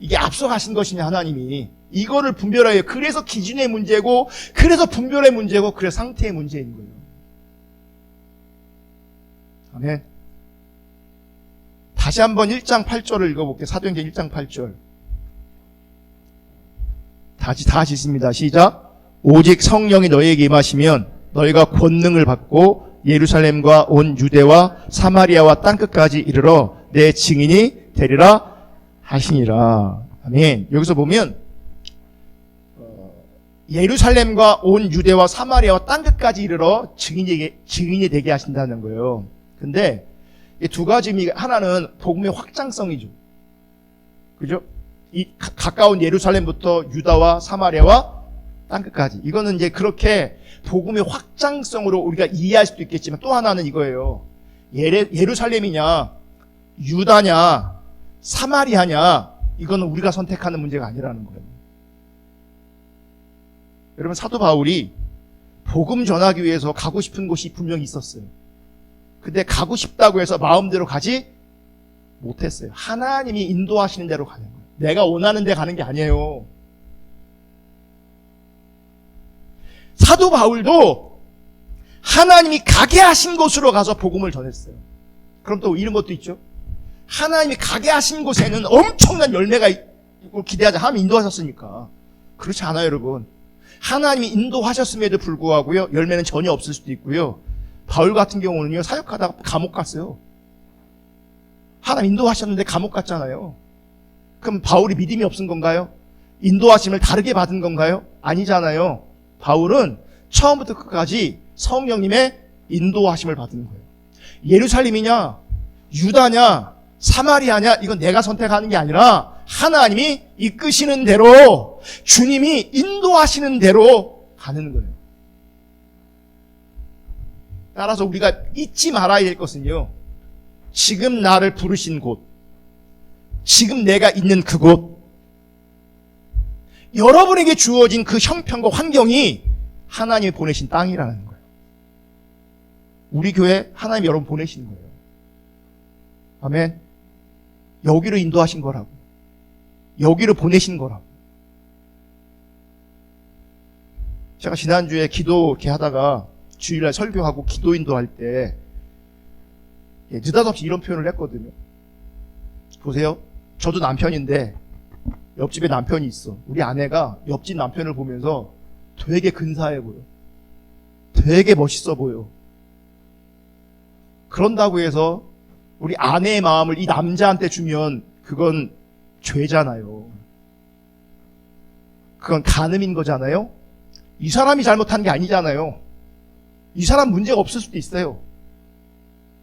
이게 앞서가신 것이냐, 하나님이 이거를 분별해요. 그래서 기준의 문제고, 그래서 분별의 문제고, 그래서 상태의 문제인 거예요. 아멘. 다시 한번 1장 8절을 읽어볼게요. 사도행전 1장 8절. 다시 있습니다. 시작. 오직 성령이 너희에게 임하시면 너희가 권능을 받고 예루살렘과 온 유대와 사마리아와 땅끝까지 이르러 내 증인이 되리라 하시니라. 아멘. 여기서 보면 예루살렘과 온 유대와 사마리아와 땅끝까지 이르러 증인이 되게 하신다는 거예요. 근데 이 두 가지 의미, 하나는 복음의 확장성이죠. 그죠? 이 가까운 예루살렘부터 유다와 사마리아와 땅끝까지. 이거는 이제 그렇게 복음의 확장성으로 우리가 이해할 수도 있겠지만, 또 하나는 이거예요. 예루살렘이냐, 유다냐, 사마리아냐, 이거는 우리가 선택하는 문제가 아니라는 거예요. 여러분, 사도 바울이 복음 전하기 위해서 가고 싶은 곳이 분명히 있었어요. 근데 가고 싶다고 해서 마음대로 가지 못했어요. 하나님이 인도하시는 대로 가는 거예요. 내가 원하는 데 가는 게 아니에요. 사도 바울도 하나님이 가게 하신 곳으로 가서 복음을 전했어요. 그럼 또 이런 것도 있죠. 하나님이 가게 하신 곳에는 엄청난 열매가 있고 기대하자. 하나님 인도하셨으니까. 그렇지 않아요, 여러분. 하나님이 인도하셨음에도 불구하고요, 열매는 전혀 없을 수도 있고요. 바울 같은 경우는요, 사역하다가 감옥 갔어요. 하나님 인도하셨는데 감옥 갔잖아요. 그럼 바울이 믿음이 없은 건가요? 인도하심을 다르게 받은 건가요? 아니잖아요. 바울은 처음부터 끝까지 성령님의 인도하심을 받은 거예요. 예루살렘이냐, 유다냐, 사마리아냐, 이건 내가 선택하는 게 아니라 하나님이 이끄시는 대로, 주님이 인도하시는 대로 가는 거예요. 따라서 우리가 잊지 말아야 될 것은요, 지금 나를 부르신 곳, 지금 내가 있는 그곳, 여러분에게 주어진 그 형편과 환경이 하나님이 보내신 땅이라는 거예요. 우리 교회 하나님이 여러분 보내신 거예요. 아멘. 여기로 인도하신 거라고. 여기로 보내신 거라고. 제가 지난주에 기도 이렇게 하다가 주일날 설교하고 기도 인도할 때 느닷없이 이런 표현을 했거든요. 보세요. 저도 남편인데 옆집에 남편이 있어. 우리 아내가 옆집 남편을 보면서 되게 근사해 보여. 되게 멋있어 보여. 그런다고 해서 우리 아내의 마음을 이 남자한테 주면 그건 죄잖아요. 그건 간음인 거잖아요. 이 사람이 잘못한 게 아니잖아요. 이 사람 문제가 없을 수도 있어요.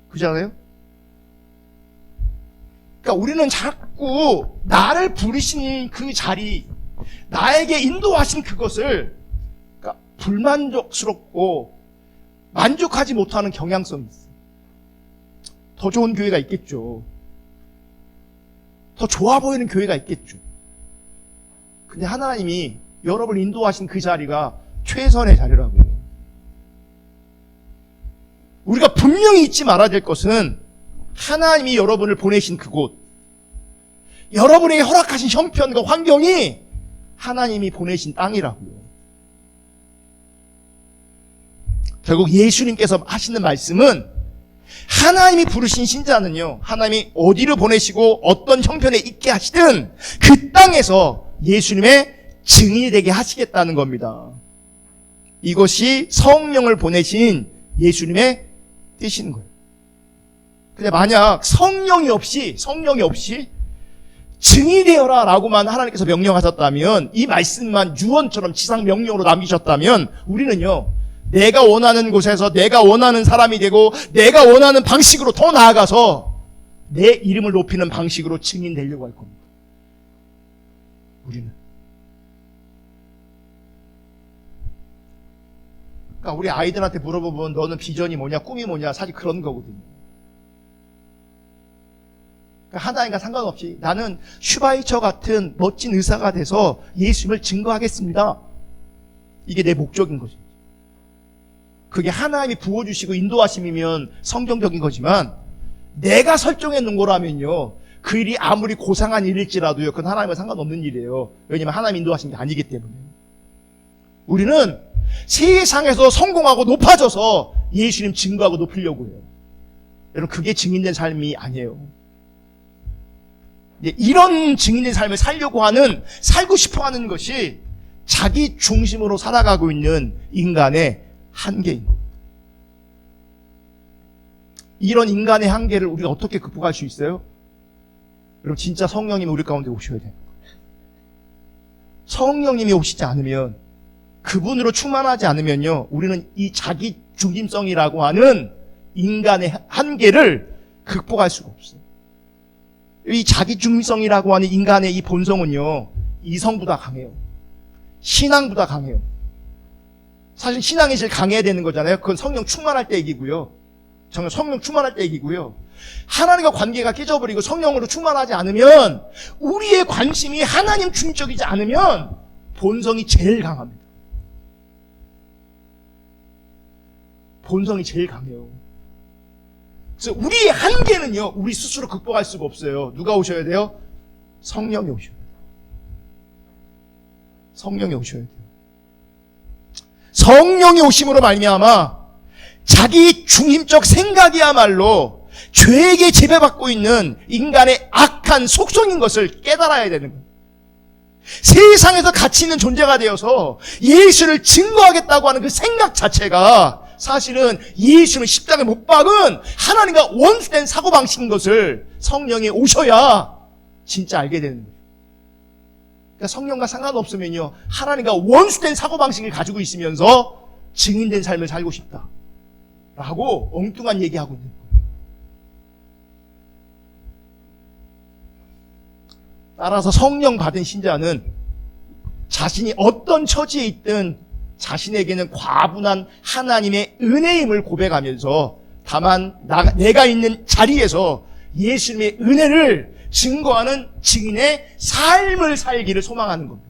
그잖아요? 그러니까 우리는 자꾸 나를 부르신 그 자리, 나에게 인도하신 그것을 그러니까 불만족스럽고 만족하지 못하는 경향성이 있어요. 더 좋은 교회가 있겠죠. 더 좋아 보이는 교회가 있겠죠. 근데 하나님이 여러분을 인도하신 그 자리가 최선의 자리라고. 우리가 분명히 잊지 말아야 될 것은 하나님이 여러분을 보내신 그곳, 여러분에게 허락하신 형편과 환경이 하나님이 보내신 땅이라고요. 결국 예수님께서 하시는 말씀은 하나님이 부르신 신자는요, 하나님이 어디로 보내시고 어떤 형편에 있게 하시든 그 땅에서 예수님의 증인이 되게 하시겠다는 겁니다. 이것이 성령을 보내신 예수님의 뜻인 거예요. 근데 만약 성령이 없이 증인이 되어라 라고만 하나님께서 명령하셨다면, 이 말씀만 유언처럼 지상 명령으로 남기셨다면 우리는요, 내가 원하는 곳에서 내가 원하는 사람이 되고 내가 원하는 방식으로 더 나아가서 내 이름을 높이는 방식으로 증인 되려고 할 겁니다. 우리는. 그러니까 우리 아이들한테 물어보면 너는 비전이 뭐냐, 꿈이 뭐냐, 사실 그런 거거든요. 그러니까 하나님과 상관없이 나는 슈바이처 같은 멋진 의사가 돼서 예수님을 증거하겠습니다. 이게 내 목적인 거죠. 그게 하나님이 부어주시고 인도하심이면 성경적인 거지만, 내가 설정해 놓은 거라면요, 그 일이 아무리 고상한 일일지라도요, 그건 하나님과 상관없는 일이에요. 왜냐면 하나님 인도하신 게 아니기 때문에. 우리는 세상에서 성공하고 높아져서 예수님 증거하고 높이려고 해요. 여러분, 그게 증인된 삶이 아니에요. 이런 증인된 삶을 살고 싶어 하는 것이 자기 중심으로 살아가고 있는 인간의 한계인 겁니다. 이런 인간의 한계를 우리가 어떻게 극복할 수 있어요? 여러분, 진짜 성령님이 우리 가운데 오셔야 돼요. 성령님이 오시지 않으면, 그분으로 충만하지 않으면요, 우리는 이 자기 중심성이라고 하는 인간의 한계를 극복할 수가 없어요. 이 자기 중심성이라고 하는 인간의 이 본성은요, 이성보다 강해요. 신앙보다 강해요. 사실 신앙이 제일 강해야 되는 거잖아요. 그건 성령 충만할 때 얘기고요. 정말 성령 충만할 때 얘기고요. 하나님과 관계가 깨져버리고 성령으로 충만하지 않으면, 우리의 관심이 하나님 중심적이지 않으면 본성이 제일 강합니다. 본성이 제일 강해요. 그래서 우리의 한계는요, 우리 스스로 극복할 수가 없어요. 누가 오셔야 돼요? 성령이 오셔야 돼요. 성령이 오셔야 돼요. 성령이 오심으로 말미암아 자기 중심적 생각이야말로 죄에게 지배받고 있는 인간의 악한 속성인 것을 깨달아야 되는 거예요. 세상에서 가치 있는 존재가 되어서 예수를 증거하겠다고 하는 그 생각 자체가 사실은 예수를 십자가에 못 박은 하나님과 원수된 사고방식인 것을 성령이 오셔야 진짜 알게 되는 거예요. 그러니까 성령과 상관없으면요, 하나님과 원수된 사고방식을 가지고 있으면서 증인된 삶을 살고 싶다 라고 엉뚱한 얘기하고 있는 거예요. 따라서 성령 받은 신자는 자신이 어떤 처지에 있든 자신에게는 과분한 하나님의 은혜임을 고백하면서, 다만 내가 있는 자리에서 예수님의 은혜를 증거하는 증인의 삶을 살기를 소망하는 겁니다.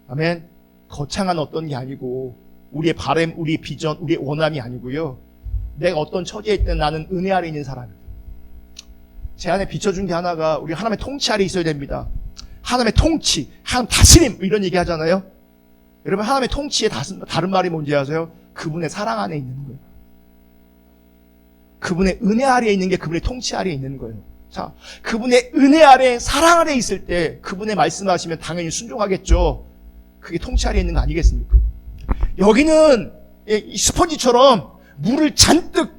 아멘. 거창한 어떤 게 아니고, 우리의 바람, 우리의 비전, 우리의 원함이 아니고요, 내가 어떤 처지에 있든 나는 은혜 아래 있는 사람입니다. 제 안에 비춰준 게 하나가, 우리 하나님의 통치 아래 있어야 됩니다. 하나님의 통치, 하나님 다스림, 이런 얘기 하잖아요. 여러분, 하나님의 통치의 다른 말이 뭔지 아세요? 그분의 사랑 안에 있는 거예요. 그분의 은혜 아래에 있는 게 그분의 통치 아래에 있는 거예요. 자, 그분의 은혜 아래, 사랑 아래 있을 때 그분의 말씀하시면 당연히 순종하겠죠. 그게 통치 아래에 있는 거 아니겠습니까? 여기는 이 스펀지처럼 물을 잔뜩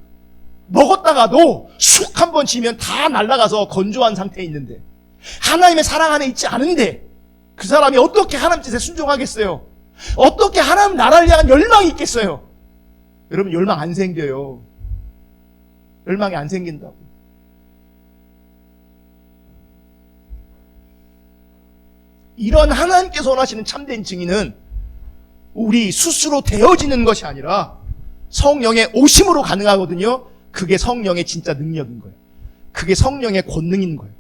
먹었다가도 쑥 한번 지면 다 날아가서 건조한 상태에 있는데, 하나님의 사랑 안에 있지 않은데 그 사람이 어떻게 하나님 뜻에 순종하겠어요? 어떻게 하나님 나라를 향한 열망이 있겠어요? 여러분, 열망 안 생겨요. 열망이 안 생긴다고. 이런 하나님께서 원하시는 참된 증인은 우리 스스로 되어지는 것이 아니라 성령의 오심으로 가능하거든요. 그게 성령의 진짜 능력인 거예요. 그게 성령의 권능인 거예요.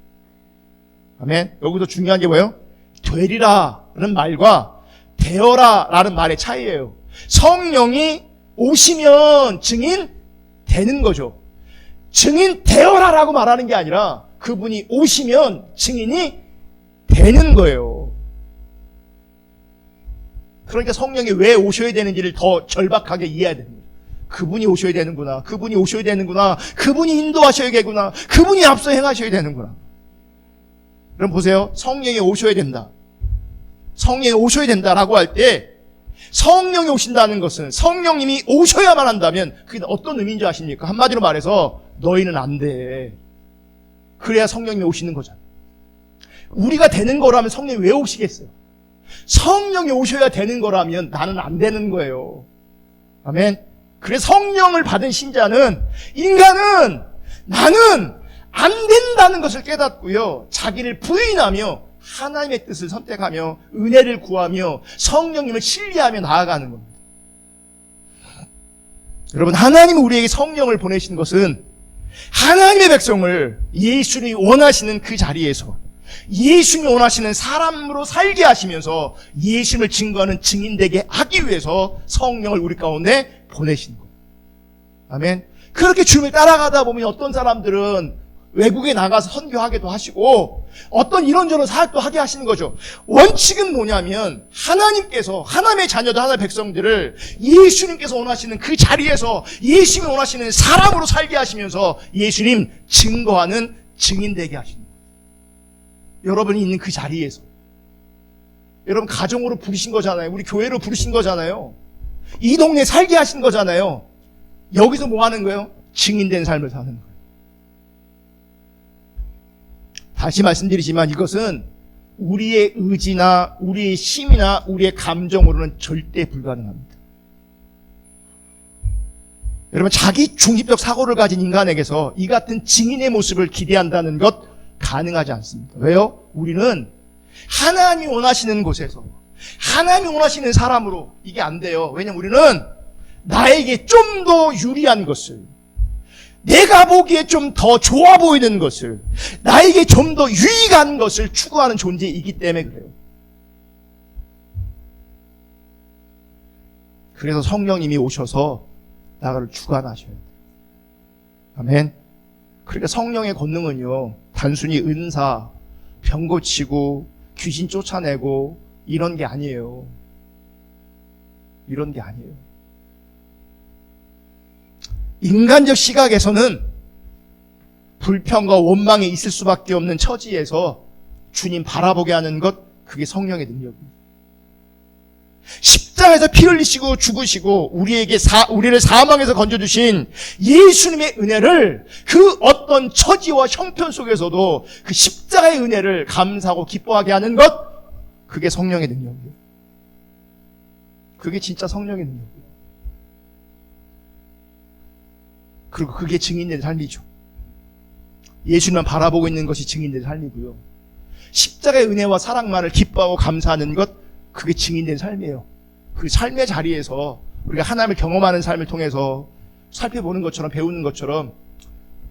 아멘. 여기서 중요한 게 뭐예요? 되리라는 말과 되어라라는 말의 차이예요. 성령이 오시면 증인 되는 거죠. 증인 되어라라고 말하는 게 아니라 그분이 오시면 증인이 되는 거예요. 그러니까 성령이 왜 오셔야 되는지를 더 절박하게 이해해야 되는 거예요. 그분이 오셔야 되는구나. 그분이 오셔야 되는구나. 그분이 인도하셔야겠구나. 그분이 앞서 행하셔야 되는구나. 그럼 보세요. 성령이 오셔야 된다. 성령이 오셔야 된다라고 할 때 성령이 오신다는 것은 성령님이 오셔야만 한다면 그게 어떤 의미인 줄 아십니까? 한마디로 말해서 너희는 안 돼. 그래야 성령님이 오시는 거잖아요. 우리가 되는 거라면 성령이 왜 오시겠어요? 성령이 오셔야 되는 거라면 나는 안 되는 거예요. 아멘. 그래서 성령을 받은 신자는 인간은 나는 안 된다는 것을 깨닫고요. 자기를 부인하며 하나님의 뜻을 선택하며 은혜를 구하며 성령님을 신뢰하며 나아가는 겁니다. 여러분, 하나님은 우리에게 성령을 보내신 것은 하나님의 백성을 예수님이 원하시는 그 자리에서 예수님이 원하시는 사람으로 살게 하시면서 예수님을 증거하는 증인되게 하기 위해서 성령을 우리 가운데 보내신 거예요. 아멘. 그렇게 주님을 따라가다 보면 어떤 사람들은 외국에 나가서 선교하기도 하시고 어떤 이런저런 사역도 하게 하시는 거죠. 원칙은 뭐냐면 하나님께서 하나님의 자녀들, 하나님의 백성들을 예수님께서 원하시는 그 자리에서 예수님이 원하시는 사람으로 살게 하시면서 예수님 증거하는 증인되게 하시는 거예요. 여러분이 있는 그 자리에서 여러분 가정으로 부르신 거잖아요. 우리 교회로 부르신 거잖아요. 이 동네에 살게 하신 거잖아요. 여기서 뭐 하는 거예요? 증인된 삶을 사는 거예요. 다시 말씀드리지만 이것은 우리의 의지나 우리의 힘이나 우리의 감정으로는 절대 불가능합니다. 여러분, 자기 중립적 사고를 가진 인간에게서 이 같은 증인의 모습을 기대한다는 것 가능하지 않습니다. 왜요? 우리는 하나님이 원하시는 곳에서 하나님이 원하시는 사람으로 이게 안 돼요. 왜냐하면 우리는 나에게 좀 더 유리한 것을, 내가 보기에 좀 더 좋아 보이는 것을, 나에게 좀 더 유익한 것을 추구하는 존재이기 때문에 그래요. 그래서 성령님이 오셔서 나를 주관하셔야 돼요. 아멘. 그러니까 성령의 권능은요, 단순히 은사, 병 고치고 귀신 쫓아내고 이런 게 아니에요. 이런 게 아니에요. 인간적 시각에서는 불평과 원망이 있을 수밖에 없는 처지에서 주님 바라보게 하는 것, 그게 성령의 능력입니다. 십자가에서 피 흘리시고 죽으시고 우리를 사망에서 건져주신 예수님의 은혜를 그 어떤 처지와 형편 속에서도 그 십자가의 은혜를 감사하고 기뻐하게 하는 것, 그게 성령의 능력이에요. 그게 진짜 성령의 능력이에요. 그리고 그게 증인된 삶이죠. 예수님만 바라보고 있는 것이 증인된 삶이고요. 십자가의 은혜와 사랑만을 기뻐하고 감사하는 것, 그게 증인된 삶이에요. 그 삶의 자리에서 우리가 하나님을 경험하는 삶을 통해서 살펴보는 것처럼, 배우는 것처럼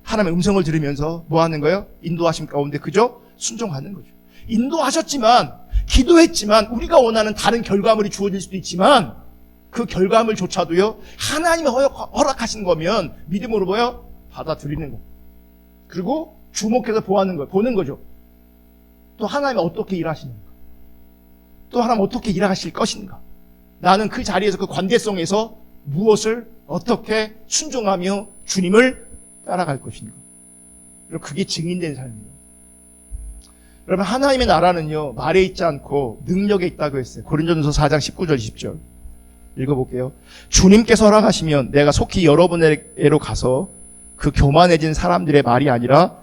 하나님의 음성을 들으면서 뭐 하는 거예요? 인도하심 가운데 그저 순종하는 거죠. 인도하셨지만, 기도했지만 우리가 원하는 다른 결과물이 주어질 수도 있지만 그 결과물조차도요, 하나님이 허락하신 거면 믿음으로 뭐요? 받아들이는 거. 그리고 주목해서 보는 거죠. 또 하나님이 어떻게 일하시는가? 또 하나님 어떻게 일하실 것인가? 나는 그 자리에서, 그 관계성에서 무엇을 어떻게 순종하며 주님을 따라갈 것인가? 여러분, 그게 증인된 삶이에요. 여러분, 하나님의 나라는요, 말에 있지 않고 능력에 있다고 했어요. 고린도전서 4장 19절 20절 읽어볼게요. 주님께서 허락하시면 내가 속히 여러분에게로 가서 그 교만해진 사람들의 말이 아니라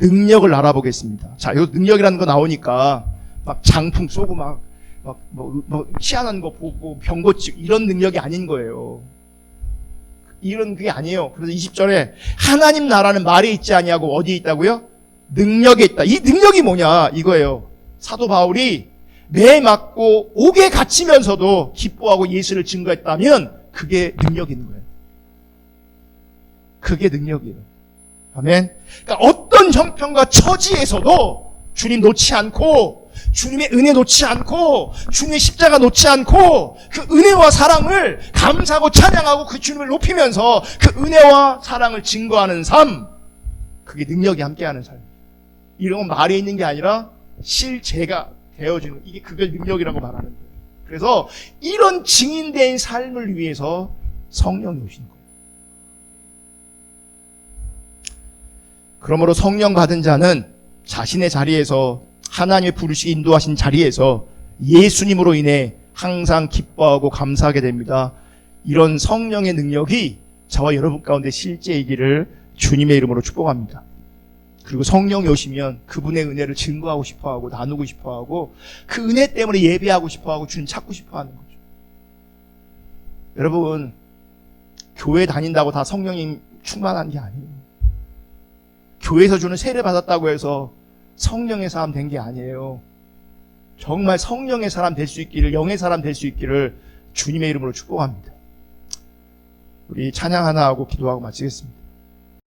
능력을 알아보겠습니다. 자, 요 능력이라는 거 나오니까 막 장풍 쏘고 뭐 희한한 거 보고 병 고치고 이런 능력이 아닌 거예요. 이런 그게 아니에요. 그래서 20절에 하나님 나라는 말에 있지 아니하고 어디에 있다고요? 능력에 있다. 이 능력이 뭐냐? 이거예요. 사도 바울이 매 맞고 옥에 갇히면서도 기뻐하고 예수를 증거했다면 그게 능력이 있는 거예요. 그게 능력이에요. 아멘. 그러니까 어떤 형편과 처지에서도 주님 놓지 않고 주님의 은혜 놓지 않고 주님의 십자가 놓지 않고 그 은혜와 사랑을 감사하고 찬양하고 그 주님을 높이면서 그 은혜와 사랑을 증거하는 삶, 그게 능력이 함께하는 삶. 이런 건 말에 있는 게 아니라 실제가 되어지는, 이게 그걸 능력이라고 말하는 거예요. 그래서 이런 증인된 삶을 위해서 성령이 오신 거예요. 그러므로 성령 받은 자는 자신의 자리에서 하나님의 부르시기 인도하신 자리에서 예수님으로 인해 항상 기뻐하고 감사하게 됩니다. 이런 성령의 능력이 저와 여러분 가운데 실제이기를 주님의 이름으로 축복합니다. 그리고 성령이 오시면 그분의 은혜를 증거하고 싶어하고 나누고 싶어하고 그 은혜 때문에 예배하고 싶어하고 주님 찾고 싶어하는 거죠. 여러분, 교회 다닌다고 다 성령님 충만한 게 아니에요. 교회에서 주는 세례 받았다고 해서 성령의 사람 된 게 아니에요. 정말 성령의 사람 될 수 있기를, 영의 사람 될 수 있기를 주님의 이름으로 축복합니다. 우리 찬양 하나 하고 기도하고 마치겠습니다.